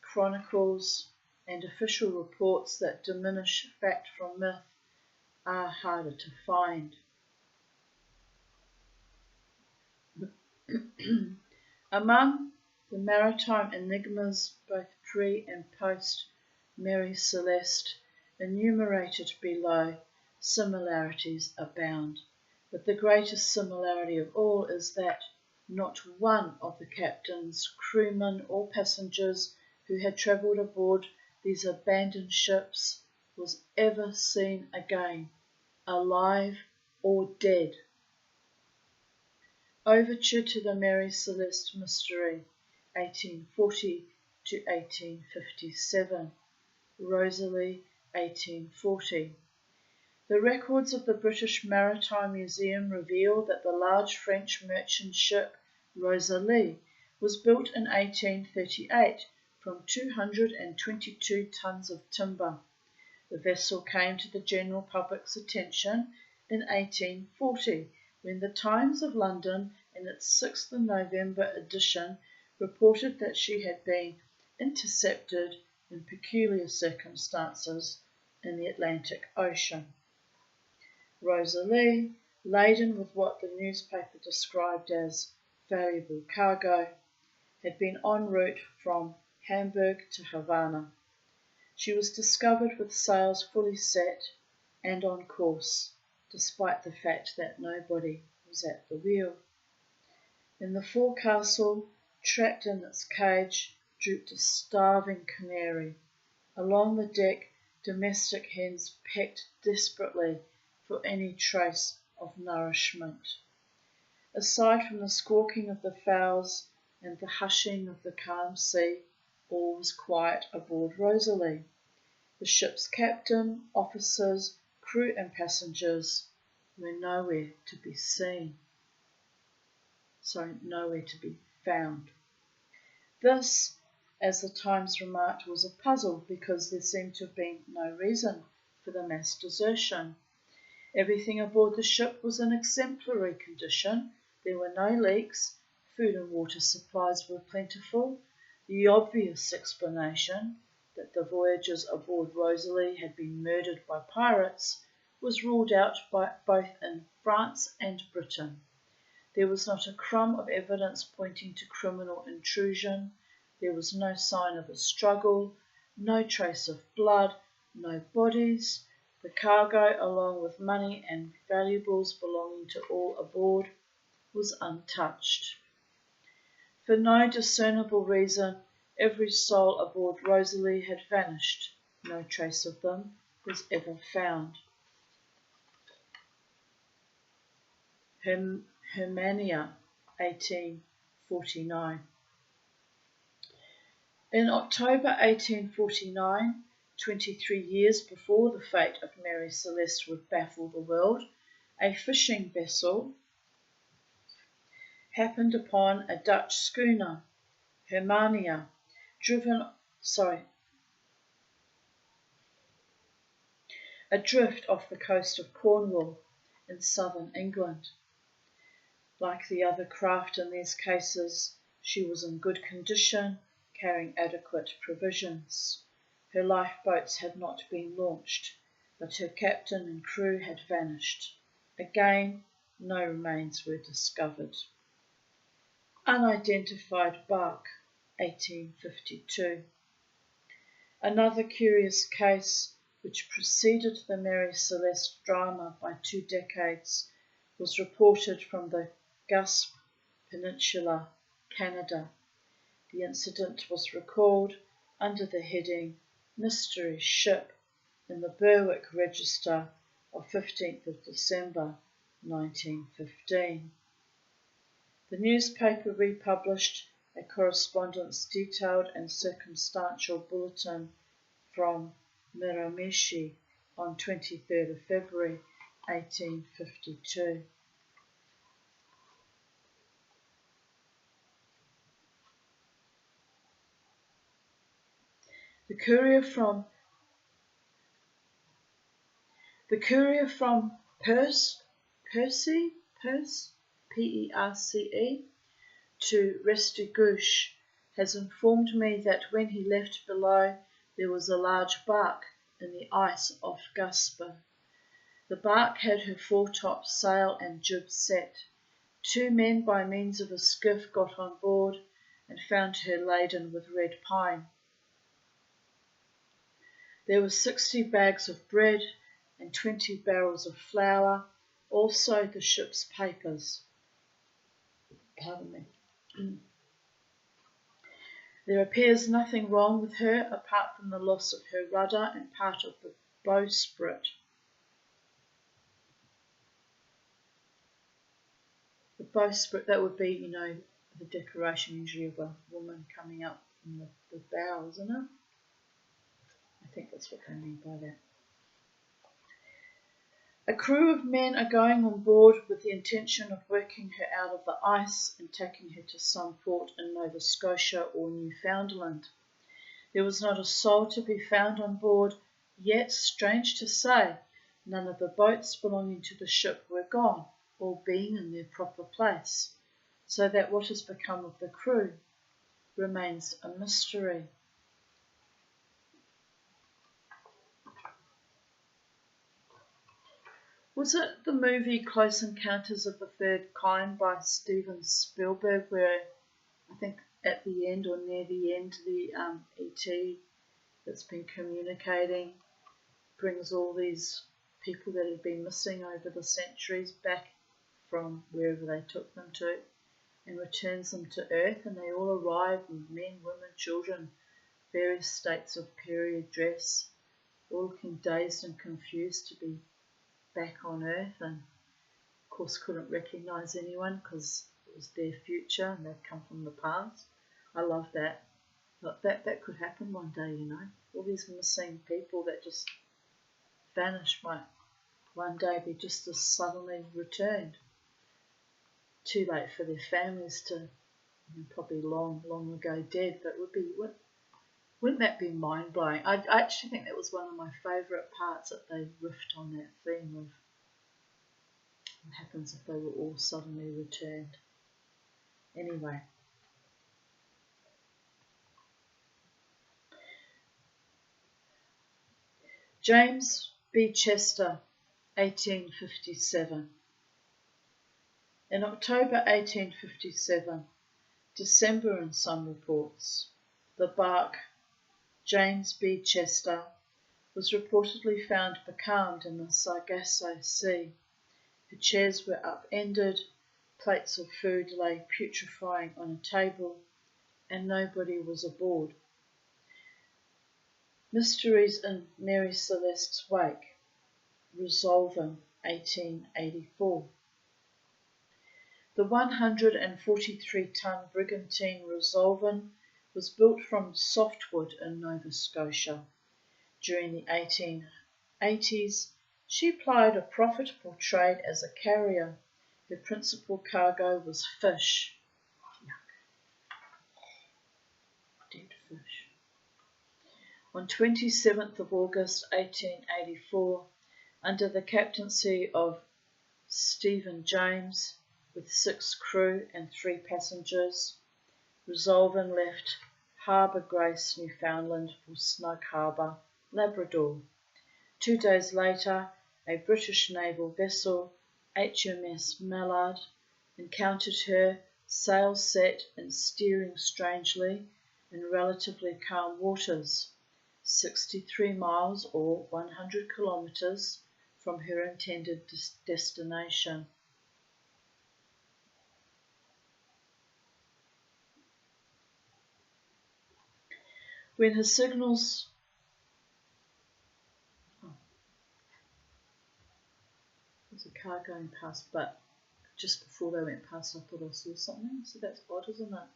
chronicles and official reports that diminish fact from myth are harder to find. Among the maritime enigmas, both pre and post Mary Celeste, enumerated below, similarities abound. But the greatest similarity of all is that not one of the captains, crewmen, or passengers who had travelled aboard these abandoned ships was ever seen again, alive or dead. Overture to the Mary Celeste Mystery, 1840 to 1857. Rosalie, 1840. The records of the British Maritime Museum reveal that the large French merchant ship Rosalie was built in 1838 from 222 tons of timber. The vessel came to the general public's attention in 1840 when the Times of London, in its 6th November edition, reported that she had been intercepted in peculiar circumstances in the Atlantic Ocean. Rosalie, laden with what the newspaper described as valuable cargo, had been en route from Hamburg to Havana. She was discovered with sails fully set and on course, despite the fact that nobody was at the wheel. In the forecastle, trapped in its cage, drooped a starving canary. Along the deck, domestic hens pecked desperately for any trace of nourishment. Aside from the squawking of the fowls and the hushing of the calm sea, all was quiet aboard Rosalie. The ship's captain, officers, crew and passengers were nowhere to be found. This, as the Times remarked, was a puzzle because there seemed to have been no reason for the mass desertion. Everything aboard the ship was in exemplary condition. There were no leaks, food and water supplies were plentiful. The obvious explanation, that the voyagers aboard Rosalie had been murdered by pirates, was ruled out by both in France and Britain. There was not a crumb of evidence pointing to criminal intrusion. There was no sign of a struggle, no trace of blood, no bodies. The cargo, along with money and valuables belonging to all aboard, was untouched. For no discernible reason, every soul aboard Rosalie had vanished. No trace of them was ever found. Hermania, 1849. In October 1849, 23 years before the fate of Mary Celeste would baffle the world, a fishing vessel happened upon a Dutch schooner, Hermania, adrift off the coast of Cornwall in southern England. Like the other craft in these cases, she was in good condition, carrying adequate provisions. Her lifeboats had not been launched, but her captain and crew had vanished. Again, no remains were discovered. Unidentified bark, 1852. Another curious case, which preceded the Mary Celeste drama by 2 decades, was reported from the Gaspe Peninsula, Canada. The incident was recalled under the heading Mystery Ship in the Berwick Register of 15th of December 1915. The newspaper republished a correspondence detailed and circumstantial bulletin from Miramichi on 23rd of February 1852. The courier from Perce, P-E-R-C-E, to Restigouche has informed me that when he left below there was a large bark in the ice off Gasper. The bark had her foretop sail and jib set. 2 men by means of a skiff got on board and found her laden with red pine. There were 60 bags of bread and 20 barrels of flour, also the ship's papers. Pardon me. There appears nothing wrong with her apart from the loss of her rudder and part of the bowsprit. The bowsprit, that would be, the decoration usually of a woman coming up from the bow, isn't it? I think that's what they mean by that. A crew of men are going on board with the intention of working her out of the ice and taking her to some port in Nova Scotia or Newfoundland. There was not a soul to be found on board, yet, strange to say, none of the boats belonging to the ship were gone, all being in their proper place, so that what has become of the crew remains a mystery. Was it the movie Close Encounters of the Third Kind by Steven Spielberg, where I think at the end or near the end the ET that's been communicating brings all these people that have been missing over the centuries back from wherever they took them to and returns them to Earth, and they all arrive with men, women, children, various states of period dress, all looking dazed and confused to be back on Earth, and of course couldn't recognise anyone because it was their future and they'd come from the past. I love that. But that could happen one day, all these missing people that just vanished might one day be just as suddenly returned. Too late for their families to, probably long ago dead, but wouldn't that be mind-blowing? I actually think that was one of my favourite parts, that they riffed on that theme of what happens if they were all suddenly returned. Anyway. James B. Chester, 1857. In October 1857, December in some reports, the bark James B. Chester was reportedly found becalmed in the Sargasso Sea. Her chairs were upended, plates of food lay putrefying on a table, and nobody was aboard. Mysteries in Mary Celeste's wake, Resolven, 1884. The 143-ton brigantine Resolven was built from softwood in Nova Scotia. During the 1880s, she plied a profitable trade as a carrier. Her principal cargo was fish. Dead fish. On 27th of August 1884, under the captaincy of Stephen James, with 6 crew and 3 passengers, Resolven left Harbour Grace, Newfoundland for Snug Harbour, Labrador. 2 days later, a British naval vessel, HMS Mallard, encountered her, sails set and steering strangely in relatively calm waters, 63 miles or 100 kilometres from her intended destination. When her signals car going past, but just before they went past, I thought I saw something. So that's odd, isn't it?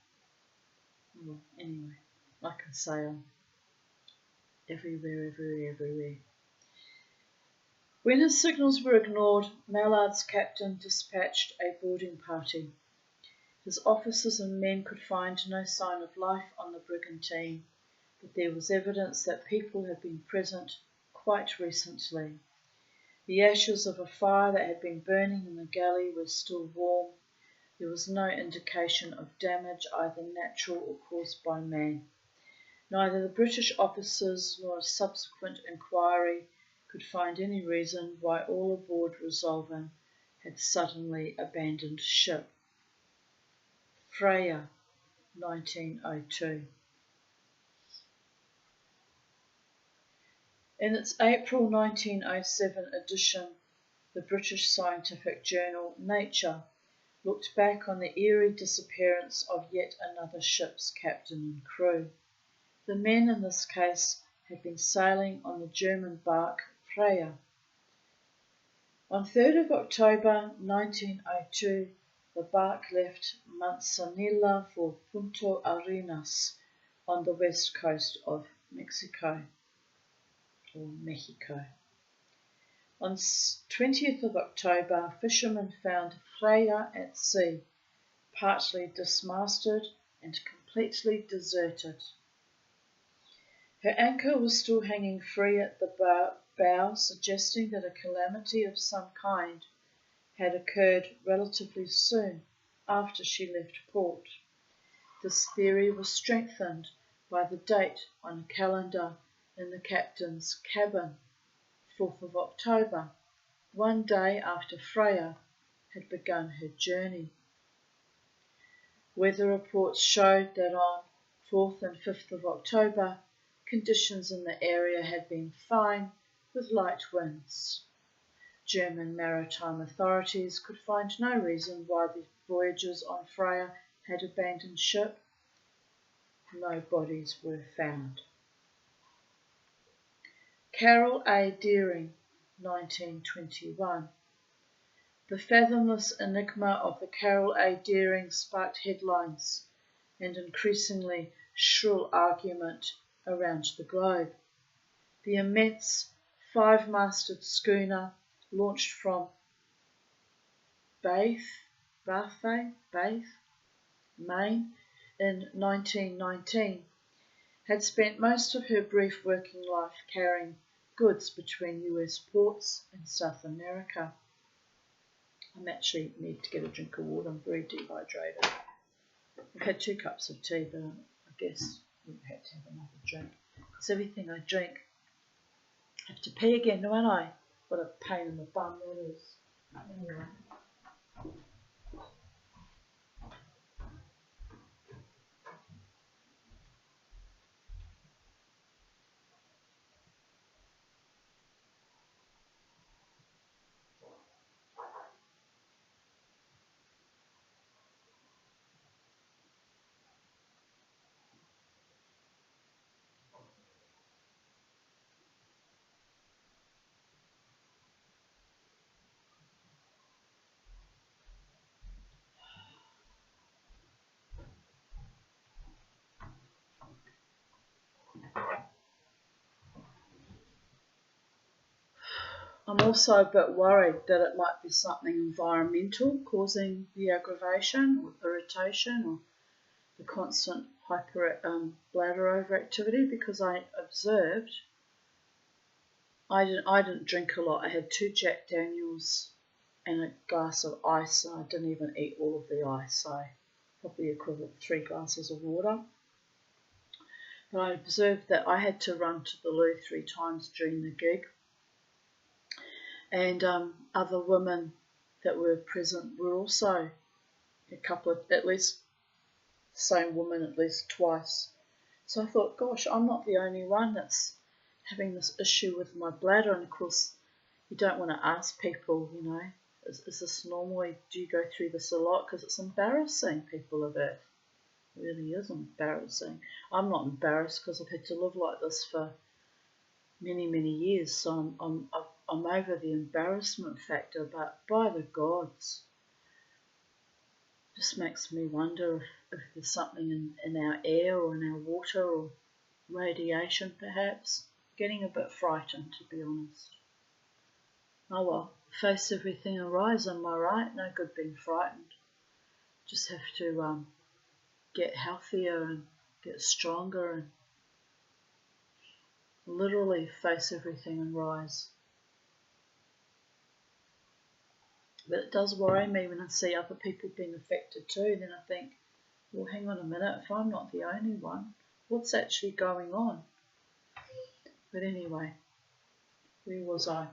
Well, anyway, like I say, I'm everywhere. When his signals were ignored, Mallard's captain dispatched a boarding party. His officers and men could find no sign of life on the brigantine, but there was evidence that people had been present quite recently. The ashes of a fire that had been burning in the galley were still warm. There was no indication of damage, either natural or caused by man. Neither the British officers nor a subsequent inquiry could find any reason why all aboard Resolven had suddenly abandoned ship. Freya, 1902. In its April 1907 edition, the British scientific journal Nature looked back on the eerie disappearance of yet another ship's captain and crew. The men in this case had been sailing on the German bark Freya. On 3rd of October 1902, the bark left Manzanilla for Punta Arenas on the west coast of Mexico. On 20th of October, fishermen found Freya at sea, partly dismasted and completely deserted. Her anchor was still hanging free at the bow, suggesting that a calamity of some kind had occurred relatively soon after she left port. This theory was strengthened by the date on a calendar in the captain's cabin, 4th of October, one day after Freya had begun her journey. Weather reports showed that on 4th and 5th of October, conditions in the area had been fine with light winds. German maritime authorities could find no reason why the voyagers on Freya had abandoned ship. No bodies were found. Carol A. Deering, 1921. The fathomless enigma of the Carol A. Deering sparked headlines and increasingly shrill argument around the globe. The immense 5-masted schooner launched from Bath, Maine in 1919 had spent most of her brief working life carrying goods between US ports and South America. I actually need to get a drink of water. I'm very dehydrated. I've had 2 cups of tea, but I guess we've had to have another drink. Because everything I drink, I have to pee again, don't I? What a pain in the bum that is. Anyway. I'm also a bit worried that it might be something environmental causing the aggravation or irritation or the constant bladder overactivity, because I observed I didn't drink a lot. I had 2 Jack Daniels and a glass of ice, and I didn't even eat all of the ice, so probably equivalent to 3 glasses of water. But I observed that I had to run to the loo 3 times during the gig. And other women that were present were also a couple of, at least, the same woman at least twice. So I thought, gosh, I'm not the only one that's having this issue with my bladder. And of course, you don't want to ask people, is this normal? Do you go through this a lot? Because it's embarrassing, people of Earth. It really is embarrassing. I'm not embarrassed because I've had to live like this for many, many years. So I've I'm over the embarrassment factor, but by the gods, just makes me wonder if there's something in our air or in our water or radiation perhaps. Getting a bit frightened, to be honest. Oh well, face everything and rise, am I right? No good being frightened. Just have to get healthier and get stronger and literally face everything and rise. But it does worry me when I see other people being affected too. Then I think, well, hang on a minute, if I'm not the only one, what's actually going on? But anyway, where was I?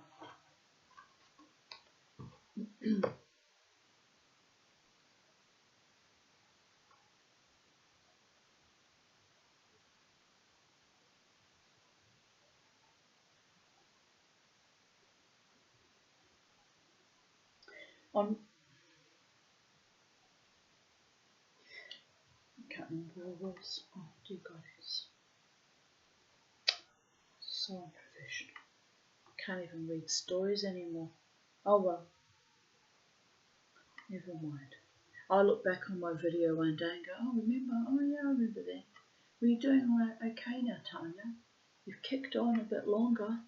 I can't remember where I was. Oh, dear God, it's so unprofessional. I can't even read stories anymore. Oh well, never mind. I look back on my video one day and go, oh, remember? Oh, yeah, I remember that. Were you doing all right? Okay now, Tanya? You've kicked on a bit longer.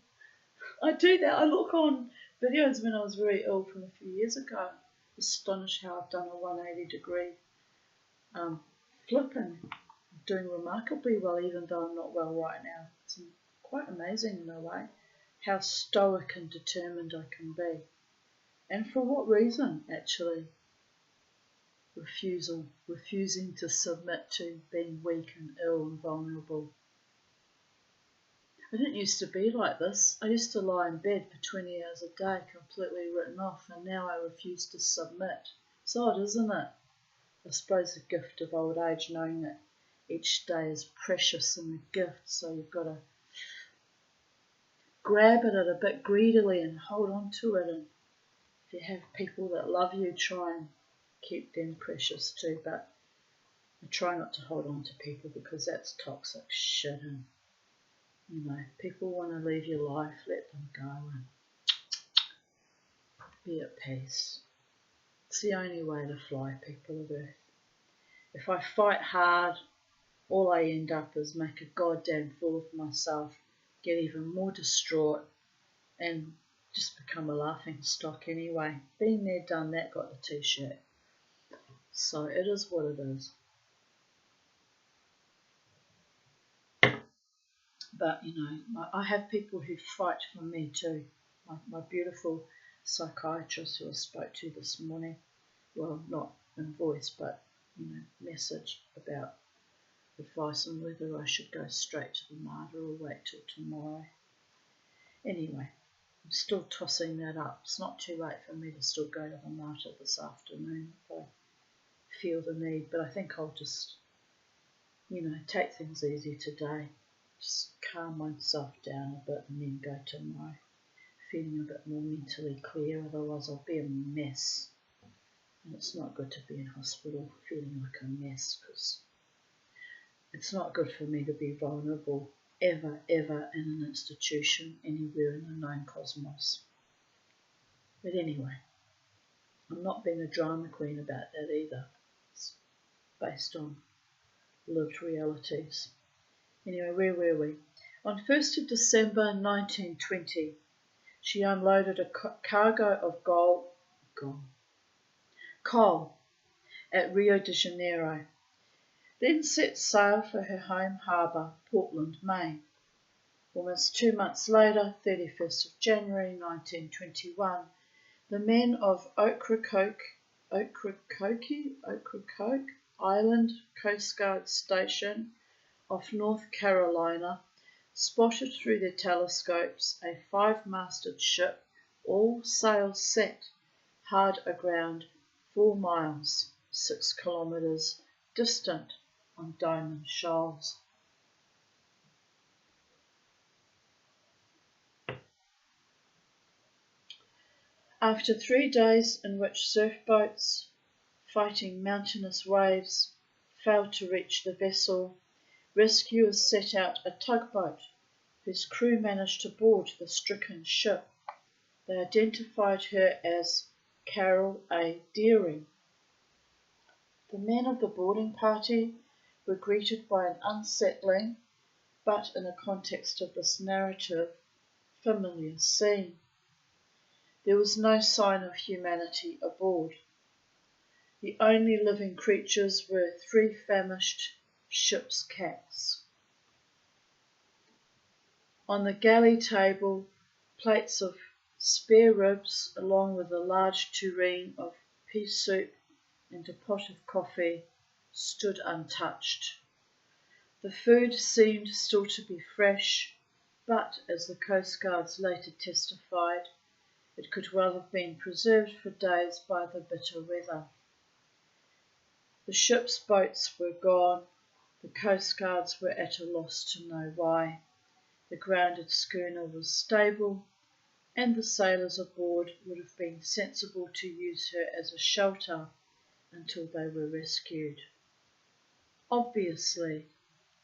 I do that. I look on videos when I was very ill from a few years ago. Astonished how I've done a 180-degree flip and doing remarkably well, even though I'm not well right now. It's quite amazing in a way how stoic and determined I can be. And for what reason, actually? Refusing to submit to being weak and ill and vulnerable. I didn't used to be like this. I used to lie in bed for 20 hours a day, completely written off, and now I refuse to submit. It's odd, isn't it? I suppose the gift of old age, knowing that each day is precious and a gift, so you've got to grab at it a bit greedily and hold on to it. And if you have people that love you, try and keep them precious too. But I try not to hold on to people because that's toxic shit. And people want to leave your life, let them go and be at peace. It's the only way to fly, people of Earth. If I fight hard, all I end up is make a goddamn fool of myself, get even more distraught, and just become a laughing stock anyway. Been there, done that, got the t-shirt. So it is what it is. But, I have people who fight for me too. My beautiful psychiatrist who I spoke to this morning, well, not in voice, but, message about advice on whether I should go straight to the MARTA or wait till tomorrow. Anyway, I'm still tossing that up. It's not too late for me to still go to the MARTA this afternoon if I feel the need, but I think I'll just, take things easy today. Just calm myself down a bit and then go tomorrow, feeling a bit more mentally clear, otherwise I'll be a mess. And it's not good to be in hospital feeling like a mess, because it's not good for me to be vulnerable ever in an institution anywhere in the known cosmos. But anyway, I'm not being a drama queen about that either. It's based on lived realities. Anyway, where were we? On 1st of December 1920, she unloaded a cargo of coal at Rio de Janeiro, then set sail for her home harbour, Portland, Maine. Almost 2 months later, 31st of January 1921, the men of Ocracoke Island Coast Guard Station off North Carolina spotted through their telescopes a 5-masted ship, all sails set, hard aground 4 miles, 6 kilometres distant on Diamond Shoals. After 3 days in which surf boats, fighting mountainous waves, failed to reach the vessel, rescuers set out a tugboat whose crew managed to board the stricken ship They identified her as Carol A. Deering. The men of the boarding party were greeted by an unsettling, but in the context of this narrative, familiar scene. There was no sign of humanity aboard. The only living creatures were 3 famished ship's cats. On the galley table, plates of spare ribs, along with a large tureen of pea soup and a pot of coffee, stood untouched. The food seemed still to be fresh, but, as the Coast Guards later testified, it could well have been preserved for days by the bitter weather. The ship's boats were gone. The Coast Guards were at a loss to know why. The grounded schooner was stable, and the sailors aboard would have been sensible to use her as a shelter until they were rescued. Obviously,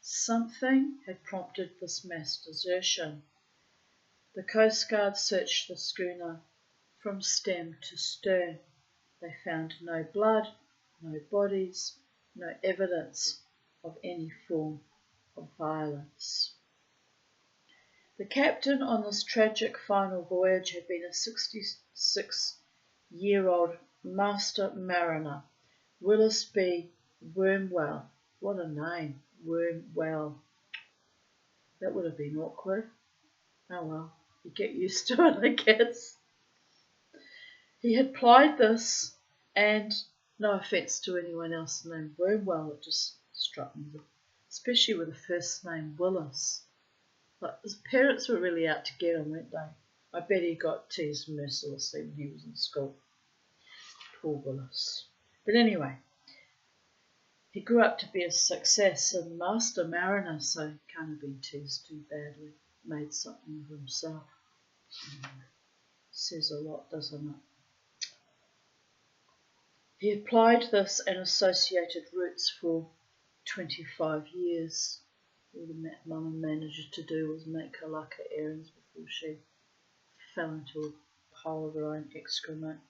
something had prompted this mass desertion. The Coast Guard searched the schooner from stem to stern. They found no blood, no bodies, no evidence of any form of violence. The captain on this tragic final voyage had been a 66-year-old master mariner, Willis B. Wormwell. What a name, Wormwell. That would have been awkward. Oh well, you get used to it, I guess. He had plied this, and no offence to anyone else named Wormwell, it just struck me, especially with the first name Willis. Like, his parents were really out to get him, weren't they? I bet he got teased mercilessly when he was in school. Poor Willis. But anyway, he grew up to be a success and master mariner, so he can't have been teased too badly. Made something of himself. Says a lot, doesn't it? He applied this and associated routes for 25 years. All the mama managed to do was make her luck at errands before she fell into a pile of her own excrement.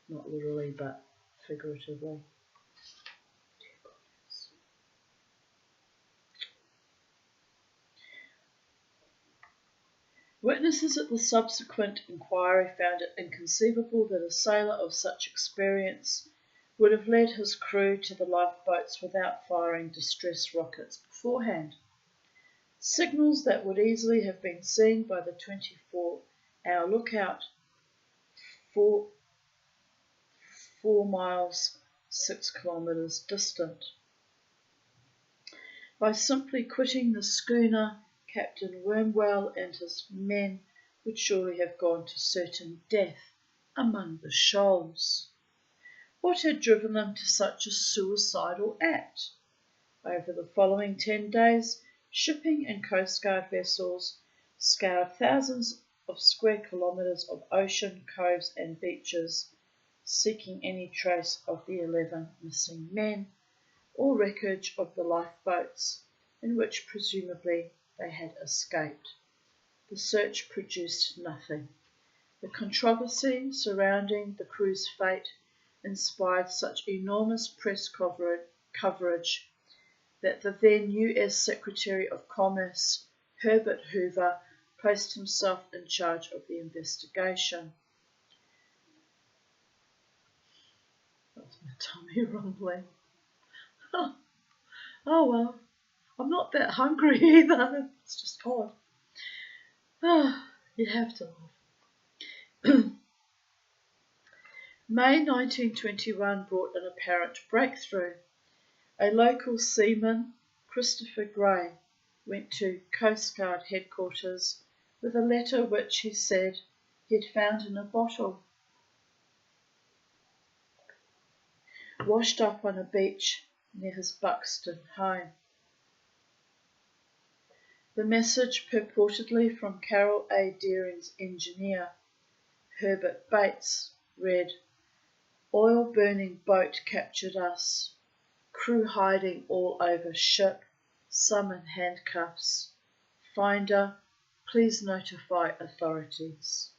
Not literally, but figuratively. Witnesses at the subsequent inquiry found it inconceivable that a sailor of such experience would have led his crew to the lifeboats without firing distress rockets beforehand. Signals that would easily have been seen by the 24-hour lookout 4 miles, 6 kilometres distant. By simply quitting the schooner, Captain Wormwell and his men would surely have gone to certain death among the shoals. What had driven them to such a suicidal act? Over the following 10 days, shipping and Coast Guard vessels scoured thousands of square kilometres of ocean, coves and beaches, seeking any trace of the 11 missing men or wreckage of the lifeboats in which presumably they had escaped. The search produced nothing. The controversy surrounding the crew's fate inspired such enormous press coverage that the then US Secretary of Commerce, Herbert Hoover, placed himself in charge of the investigation. That's my tummy rumbling. Oh well, I'm not that hungry either. It's just odd. You have to laugh. May 1921 brought an apparent breakthrough. A local seaman, Christopher Gray, went to Coast Guard headquarters with a letter which he said he had found in a bottle, washed up on a beach near his Buxton home. The message, purportedly from Carol A. Deering's engineer, Herbert Bates, read, "Oil-burning boat captured us. Crew hiding all over ship. Some in handcuffs. Finder, please notify authorities."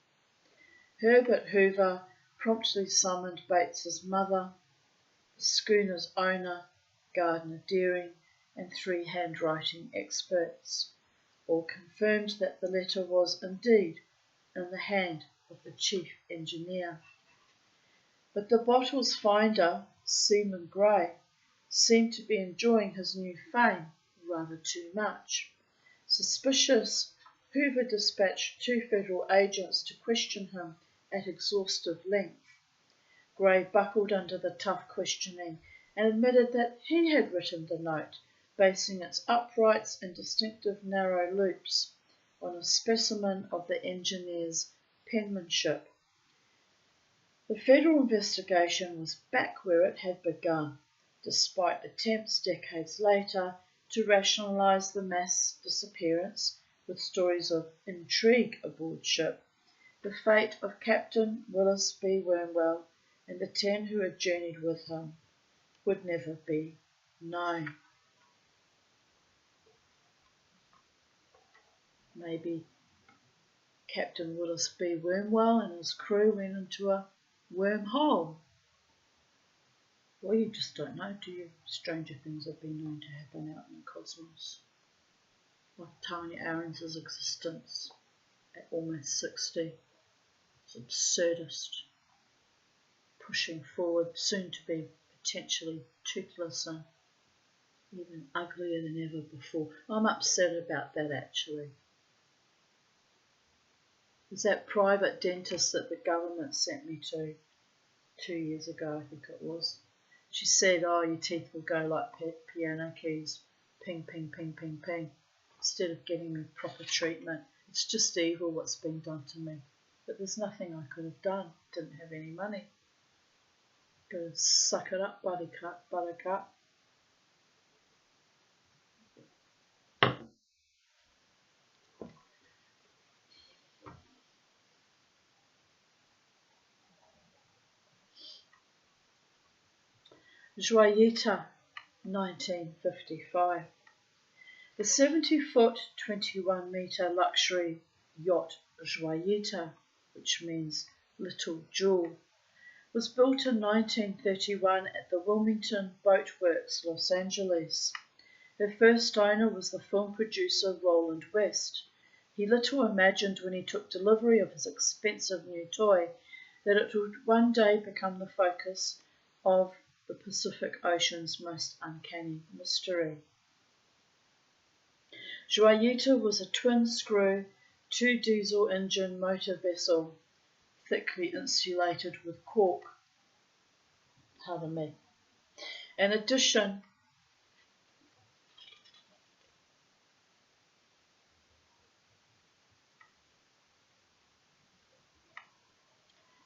Herbert Hoover promptly summoned Bates's mother, the schooner's owner, Gardner Deering, and 3 handwriting experts. All confirmed that the letter was indeed in the hand of the chief engineer. But the bottle's finder, Seaman Gray, seemed to be enjoying his new fame rather too much. Suspicious, Hoover dispatched 2 federal agents to question him at exhaustive length. Gray buckled under the tough questioning and admitted that he had written the note, basing its uprights and distinctive narrow loops on a specimen of the engineer's penmanship. The federal investigation was back where it had begun, despite attempts decades later to rationalise the mass disappearance with stories of intrigue aboard ship. The fate of Captain Willis B. Wormwell and the 10 who had journeyed with him would never be known. Maybe Captain Willis B. Wormwell and his crew went into a wormhole. Well, you just don't know, do you? Stranger things have been known to happen out in the cosmos. Like Tanya Aarons' existence at almost 60. It's absurdist. Pushing forward, soon to be potentially toothless and even uglier than ever before. I'm upset about that actually. There's that private dentist that the government sent me to 2 years ago, I think it was. She said, oh, your teeth will go like piano keys, ping, ping, ping, ping, ping, instead of getting me proper treatment. It's just evil what's been done to me. But there's nothing I could have done. Didn't have any money. Gotta suck it up, buttercup. Joyita, 1955. The 70-foot, 21-metre luxury yacht Joyita, which means Little Jewel, was built in 1931 at the Wilmington Boat Works, Los Angeles. Her first owner was the film producer Roland West. He little imagined when he took delivery of his expensive new toy that it would one day become the focus of the Pacific Ocean's most uncanny mystery. Joyita was a twin-screw, 2-diesel engine motor vessel, thickly insulated with cork. Pardon me. In addition,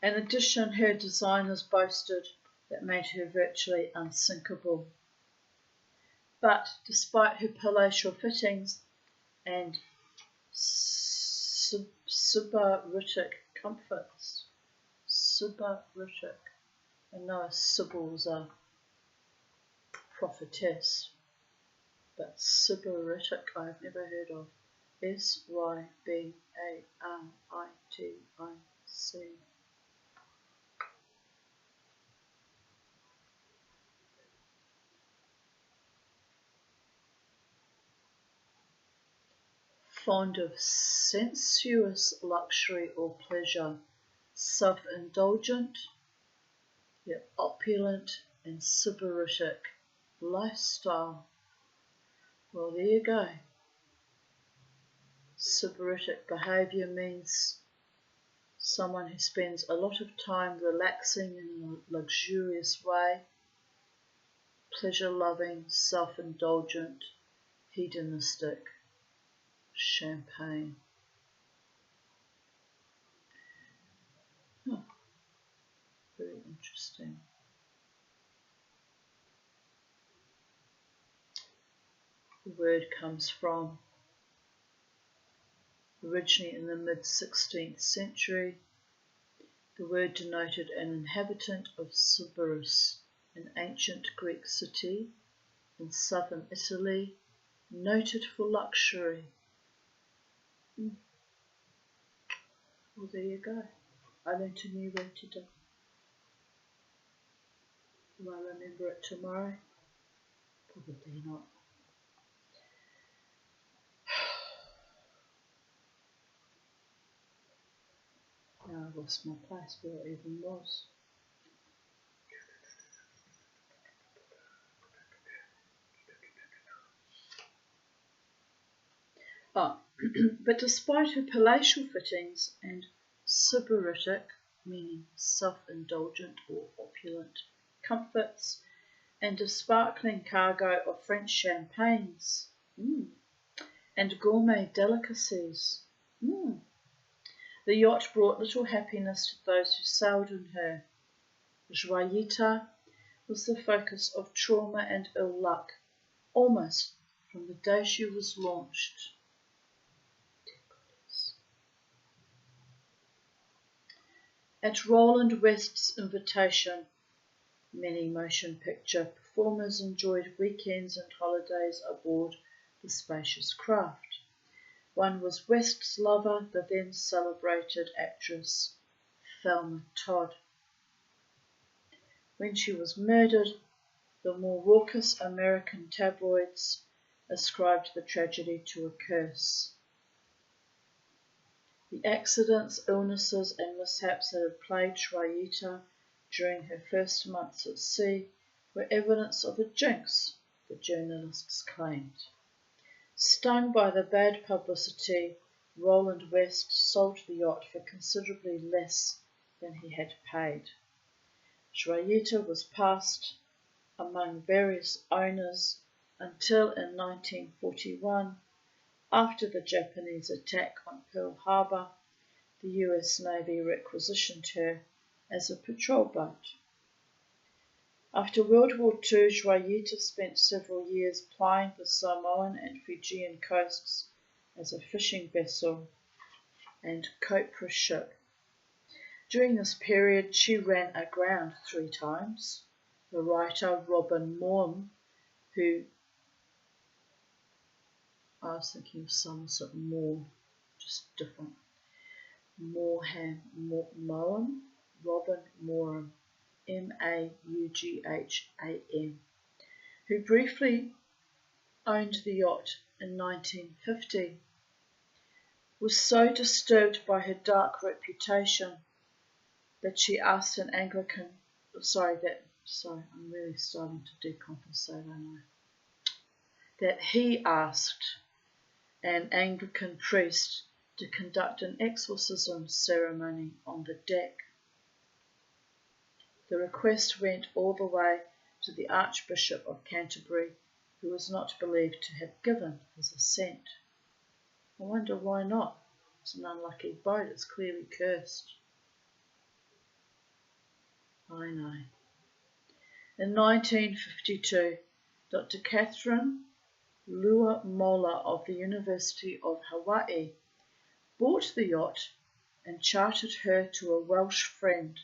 her designers boasted that made her virtually unsinkable. But despite her palatial fittings and sybaritic comforts, I know Sybil's a prophetess, but sybaritic I've never heard of. Sybaritic. Fond of sensuous luxury or pleasure, self-indulgent, yet opulent and sybaritic lifestyle. Well, there you go. Sybaritic behaviour means someone who spends a lot of time relaxing in a luxurious way, pleasure-loving, self-indulgent, hedonistic, champagne. Very interesting. The word comes from originally in the mid-16th century. The word denoted an inhabitant of Sybaris, an ancient Greek city in southern Italy, noted for luxury. Well, there you go. I learnt a new word today. Will I remember it tomorrow? Probably not. Now I've lost my place where it even was. But despite her palatial fittings and sybaritic, meaning self-indulgent or opulent, comforts, and a sparkling cargo of French champagnes and gourmet delicacies, the yacht brought little happiness to those who sailed in her. Joyita was the focus of trauma and ill luck, almost from the day she was launched. At Roland West's invitation, many motion picture performers enjoyed weekends and holidays aboard the spacious craft. One was West's lover, the then celebrated actress Thelma Todd. When she was murdered, the more raucous American tabloids ascribed the tragedy to a curse. The accidents, illnesses, and mishaps that had plagued Joyita during her first months at sea were evidence of a jinx, the journalists claimed. Stung by the bad publicity, Roland West sold the yacht for considerably less than he had paid. Joyita was passed among various owners until in 1941, after the Japanese attack on Pearl Harbor, the US Navy requisitioned her as a patrol boat. After World War II, Joyita spent several years plying the Samoan and Fijian coasts as a fishing vessel and copra ship. During this period, she ran aground 3 times. The writer Robin Moore, who I was thinking of Somerset Maugham, just different. Robin Moore, Maugham, who briefly owned the yacht in 1950, was so disturbed by her dark reputation that she asked an Anglican, I'm really starting to decompensate, aren't I? That he asked an Anglican priest to conduct an exorcism ceremony on the deck. The request went all the way to the Archbishop of Canterbury, who was not believed to have given his assent. I wonder why not. It's an unlucky boat, it's clearly cursed. I know. In 1952, Dr. Catherine Lua-Mola of the University of Hawaii bought the yacht and chartered her to a Welsh friend,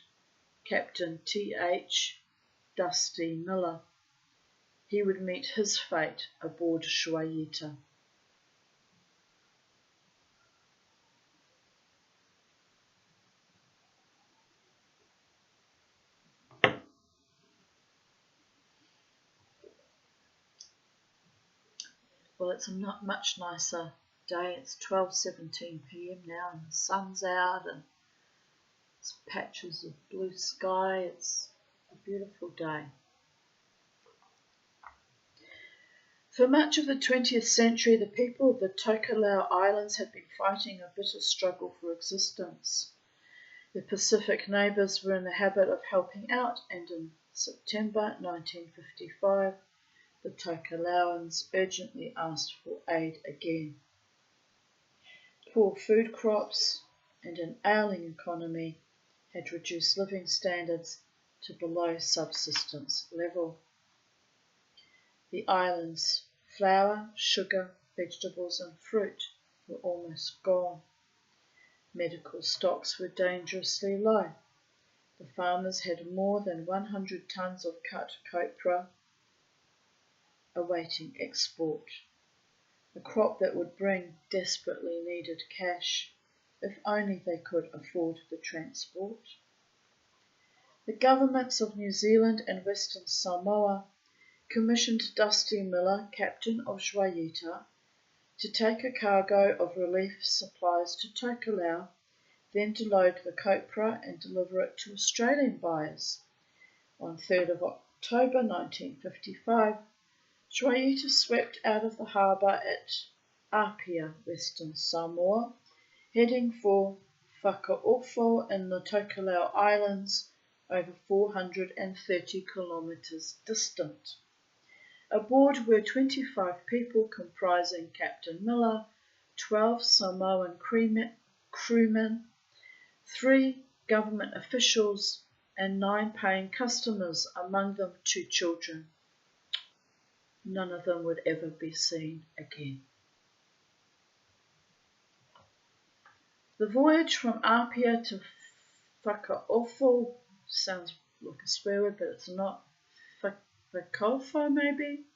Captain T.H. Dusty Miller. He would meet his fate aboard Joyita. Well, it's a much nicer day. It's 12:17 p.m. now and the sun's out and it's patches of blue sky. It's a beautiful day. For much of the 20th century, the people of the Tokelau Islands had been fighting a bitter struggle for existence. Their Pacific neighbours were in the habit of helping out, and in September 1955, the Tokelauans urgently asked for aid again. Poor food crops and an ailing economy had reduced living standards to below subsistence level. The island's flour, sugar, vegetables and fruit were almost gone. Medical stocks were dangerously low. The farmers had more than 100 tons of cut copra awaiting export, a crop that would bring desperately needed cash. if only they could afford the transport. The governments of New Zealand and Western Samoa commissioned Dusty Miller, captain of Jwayita, to take a cargo of relief supplies to Tokelau, then to load the copra and deliver it to Australian buyers. On 3rd of October 1955, Jwayita swept out of the harbour at Apia, Western Samoa, heading for Whakaofo in the Tokelau Islands, over 430 kilometres distant. Aboard were 25 people comprising Captain Miller, 12 Samoan crewmen, 3 government officials, and 9 paying customers, among them 2 children. None of them would ever be seen again. The voyage from Apia to Whakaofo sounds like a swear word, but it's not. Whakaofo, maybe?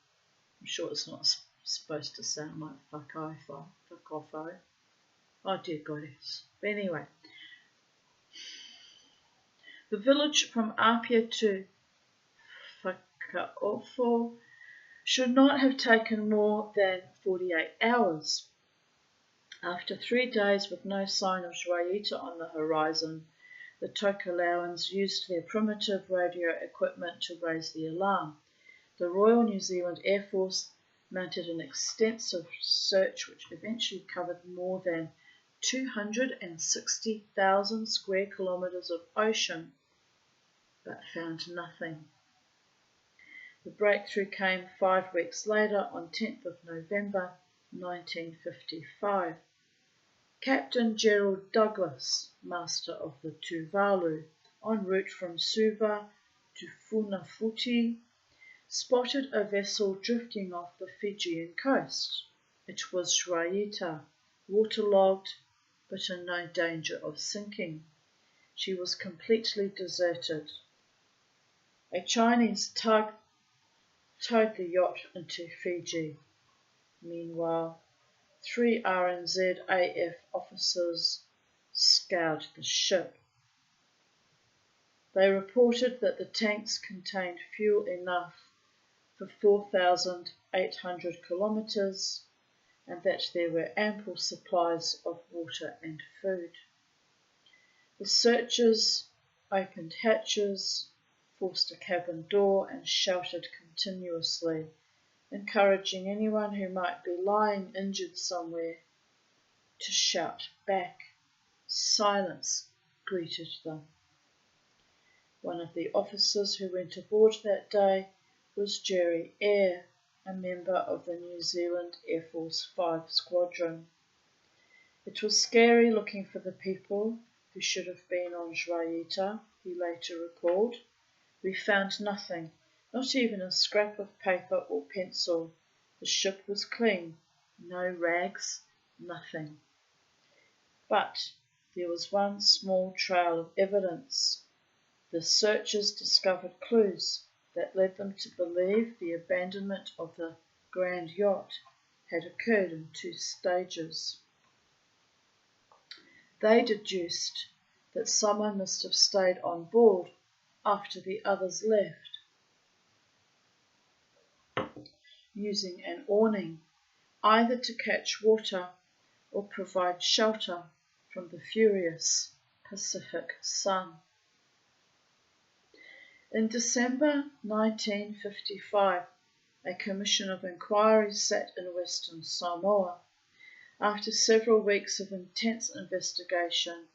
I'm sure it's not supposed to sound like Whakaofo. Oh dear goddess. But anyway, the village from Apia to Whakaofo should not have taken more than 48 hours. After 3 days with no sign of Jwayita on the horizon, the Tokelauans used their primitive radio equipment to raise the alarm. The Royal New Zealand Air Force mounted an extensive search which eventually covered more than 260,000 square kilometres of ocean, but found nothing. The breakthrough came 5 weeks later, on 10th of November 1955. Captain Gerald Douglas, master of the Tuvalu, en route from Suva to Funafuti, spotted a vessel drifting off the Fijian coast. It was Jwayita, waterlogged, but in no danger of sinking. She was completely deserted. A Chinese tug towed the yacht into Fiji. Meanwhile, 3 RNZAF officers scoured the ship. They reported that the tanks contained fuel enough for 4,800 kilometres and that there were ample supplies of water and food. The searchers opened hatches, forced a cabin door and shouted continuously, encouraging anyone who might be lying injured somewhere to shout back. Silence greeted them. One of the officers who went aboard that day was Jerry Eyre, a member of the New Zealand Air Force 5 Squadron. It was scary looking for the people who should have been on Jwayita, he later recalled. We found nothing, not even a scrap of paper or pencil. The ship was clean, no rags, nothing. But there was one small trail of evidence. The searchers discovered clues that led them to believe the abandonment of the Grand Yacht had occurred in 2 stages. They deduced that someone must have stayed on board after the others left, using an awning, either to catch water or provide shelter from the furious Pacific sun. In December 1955, a commission of inquiry sat in Western Samoa. After several weeks of intense investigation,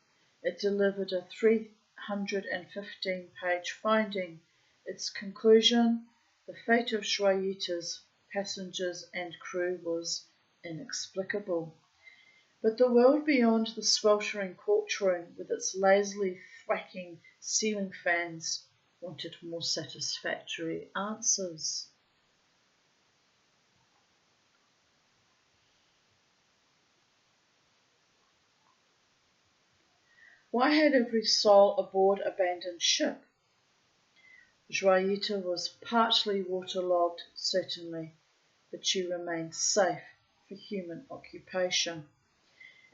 it delivered a 315-page finding. Its conclusion: the fate of Jwayita's passengers and crew was inexplicable. But the world beyond the sweltering courtroom, with its lazily thwacking ceiling fans, wanted more satisfactory answers. Why had every soul aboard abandoned ship? Jwayita was partly waterlogged, certainly, but she remained safe for human occupation.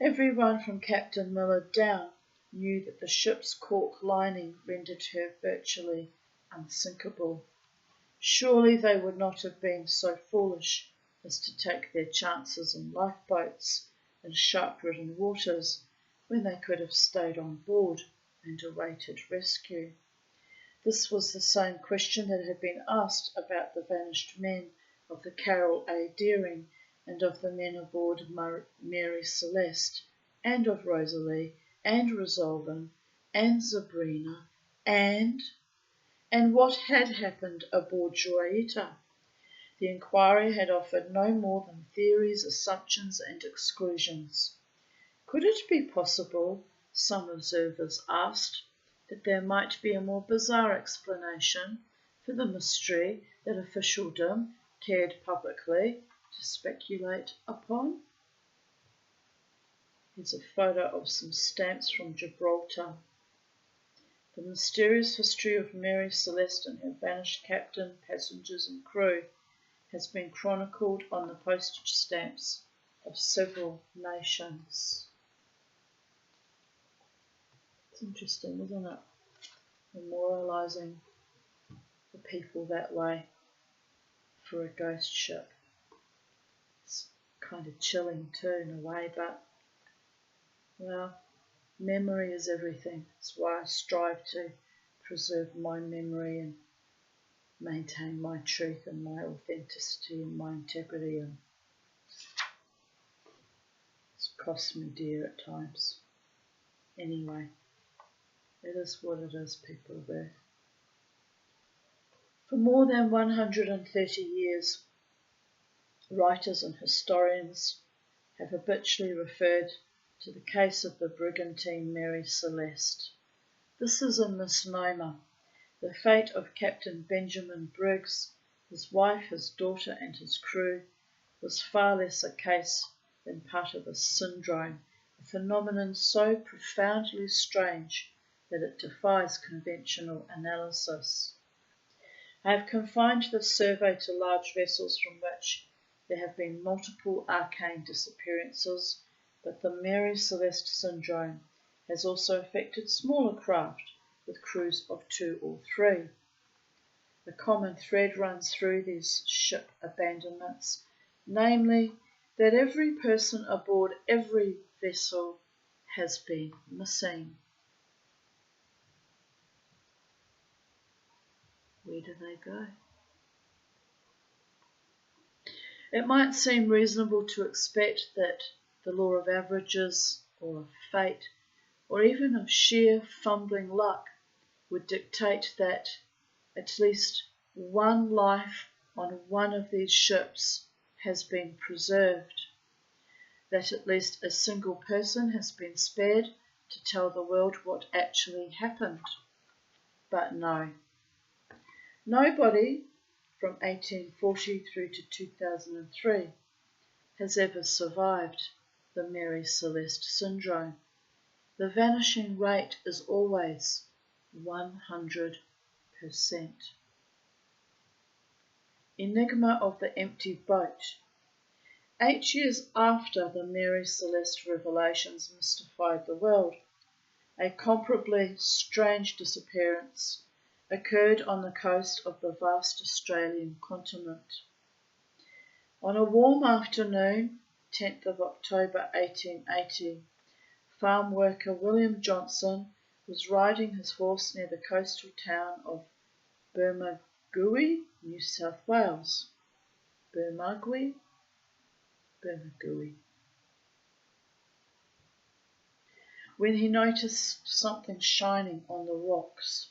Everyone from Captain Miller down knew that the ship's cork lining rendered her virtually unsinkable. Surely they would not have been so foolish as to take their chances in lifeboats in shark-ridden waters when they could have stayed on board and awaited rescue. This was the same question that had been asked about the vanished men of the Carroll A. Deering and of the men aboard Mary Celeste, and of Rosalie, and Resolven, and Zabrina, and what had happened aboard Joyita. The inquiry had offered no more than theories, assumptions, and exclusions. Could it be possible, some observers asked, that there might be a more bizarre explanation for the mystery that officialdom cared publicly to speculate upon? Here's a photo of some stamps from Gibraltar. The mysterious history of Mary Celeste and her vanished captain, passengers and crew has been chronicled on the postage stamps of several nations. It's interesting, isn't it? Memorialising the people that way for a ghost ship. It's kind of chilling too in a way, but, well, memory is everything. That's why I strive to preserve my memory and maintain my truth and my authenticity and my integrity, and it's cost me dear at times. Anyway, it is what it is, people of Earth. For more than 130 years, writers and historians have habitually referred to the case of the brigantine Mary Celeste. This is a misnomer. The fate of Captain Benjamin Briggs, his wife, his daughter and his crew was far less a case than part of a syndrome, a phenomenon so profoundly strange that it defies conventional analysis. I have confined this survey to large vessels from which there have been multiple arcane disappearances, but the Mary Celeste syndrome has also affected smaller craft with crews of 2 or 3. A common thread runs through these ship abandonments, namely that every person aboard every vessel has been missing. Where do they go? It might seem reasonable to expect that the law of averages, or of fate, or even of sheer fumbling luck would dictate that at least one life on one of these ships has been preserved, that at least a single person has been spared to tell the world what actually happened. But no. Nobody from 1840 through to 2003 has ever survived the Mary Celeste syndrome. The vanishing rate is always 100%. Enigma of the empty boat. 8 years after the Mary Celeste revelations mystified the world, a comparably strange disappearance occurred on the coast of the vast Australian continent. On a warm afternoon, 10th of October 1880, farm worker William Johnson was riding his horse near the coastal town of Bermagui, New South Wales. Bermagui? Bermagui. When he noticed something shining on the rocks.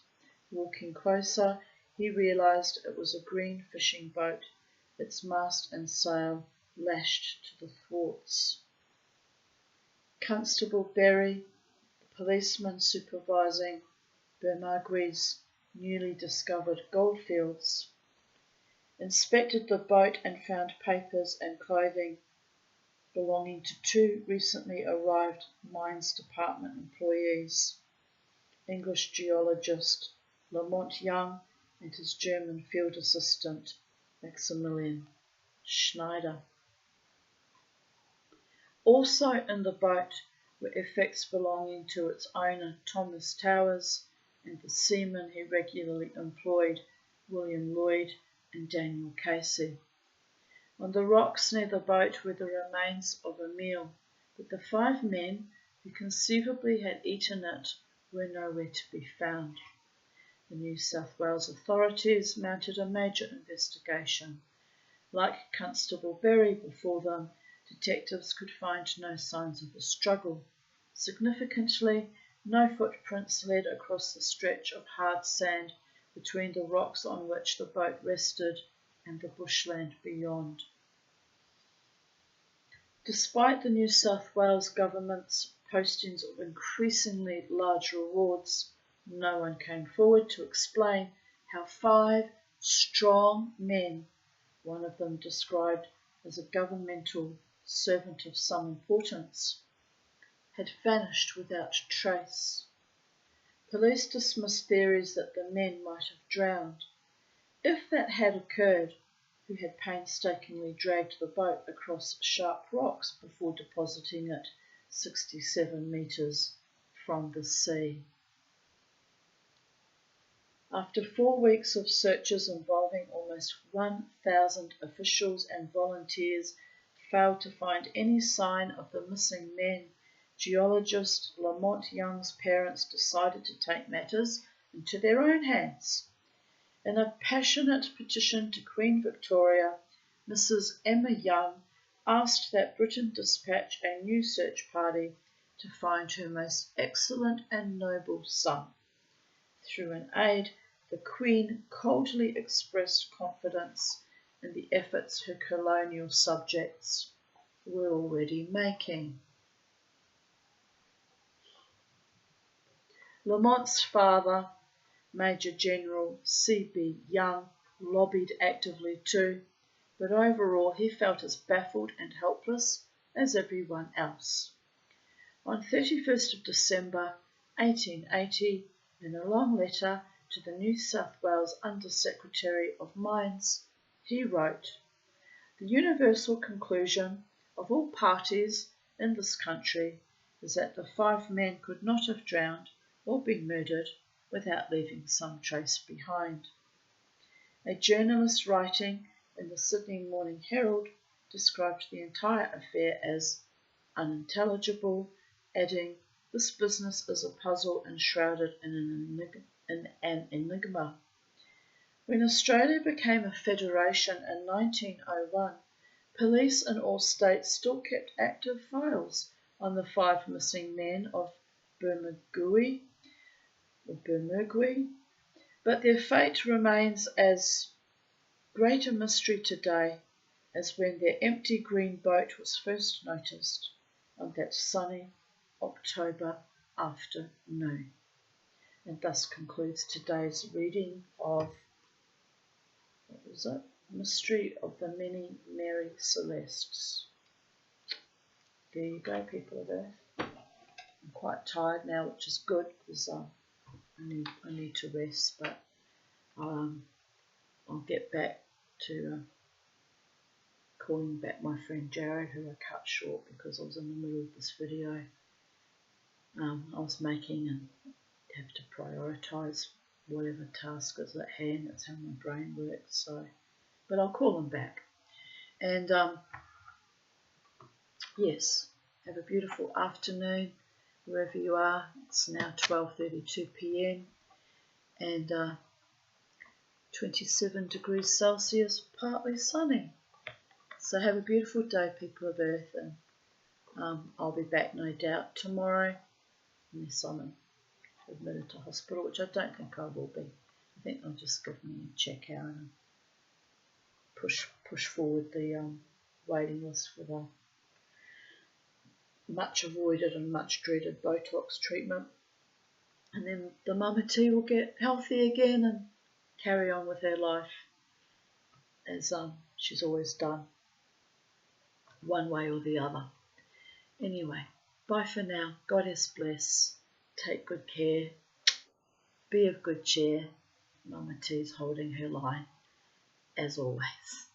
Walking closer, he realised it was a green fishing boat, its mast and sail lashed to the thwarts. Constable Berry, the policeman supervising Bermagui's newly discovered goldfields, inspected the boat and found papers and clothing belonging to 2 recently arrived Mines Department employees, English geologist Lamont Young and his German field assistant Maximilian Schneider. Also in the boat were effects belonging to its owner, Thomas Towers, and the seamen he regularly employed, William Lloyd and Daniel Casey. On the rocks near the boat were the remains of a meal, but the 5 men who conceivably had eaten it were nowhere to be found. The New South Wales authorities mounted a major investigation. Like Constable Berry before them, detectives could find no signs of a struggle. Significantly, no footprints led across the stretch of hard sand between the rocks on which the boat rested and the bushland beyond. Despite the New South Wales government's postings of increasingly large rewards, no one came forward to explain how 5 strong men, one of them described as a governmental servant of some importance, had vanished without trace. Police dismissed theories that the men might have drowned. If that had occurred, who had painstakingly dragged the boat across sharp rocks before depositing it 67 metres from the sea? After 4 weeks of searches involving almost 1,000 officials and volunteers failed to find any sign of the missing men, geologist Lamont Young's parents decided to take matters into their own hands. In a passionate petition to Queen Victoria, Mrs. Emma Young asked that Britain dispatch a new search party to find her most excellent and noble son. Through an aide, the Queen coldly expressed confidence in the efforts her colonial subjects were already making. Lamont's father, Major General C.B. Young, lobbied actively too, but overall he felt as baffled and helpless as everyone else. On 31st of December 1880, in a long letter to the New South Wales Under-Secretary of Mines, he wrote, "The universal conclusion of all parties in this country is that the 5 men could not have drowned or been murdered without leaving some trace behind." A journalist writing in the Sydney Morning Herald described the entire affair as unintelligible, adding, "This business is a puzzle enshrouded in an enigma." When Australia became a federation in 1901, police in all states still kept active files on the 5 missing men of Bermagui, but their fate remains as great a mystery today as when their empty green boat was first noticed on that sunny October afternoon. And thus concludes today's reading of, Mystery of the Many Mary Celestes. There you go, people of Earth. I'm quite tired now, which is good because I need to rest, but I'll get back to calling back my friend Jared, who I cut short because I was in the middle of this video I was making and have to prioritise whatever task is at hand. That's how my brain works. So, but I'll call him back. And yes, have a beautiful afternoon wherever you are. It's now 12:32 p.m. and 27 degrees Celsius, partly sunny. So have a beautiful day, people of Earth, and I'll be back no doubt tomorrow, unless I'm admitted to hospital, which I don't think I will be. I think they'll just give me a check out and push forward the waiting list for the much avoided and much dreaded Botox treatment. And then the Mama T will get healthy again and carry on with her life as she's always done, one way or the other. Anyway, bye for now. Goddess bless. Take good care. Be of good cheer. Mama T's holding her line, as always.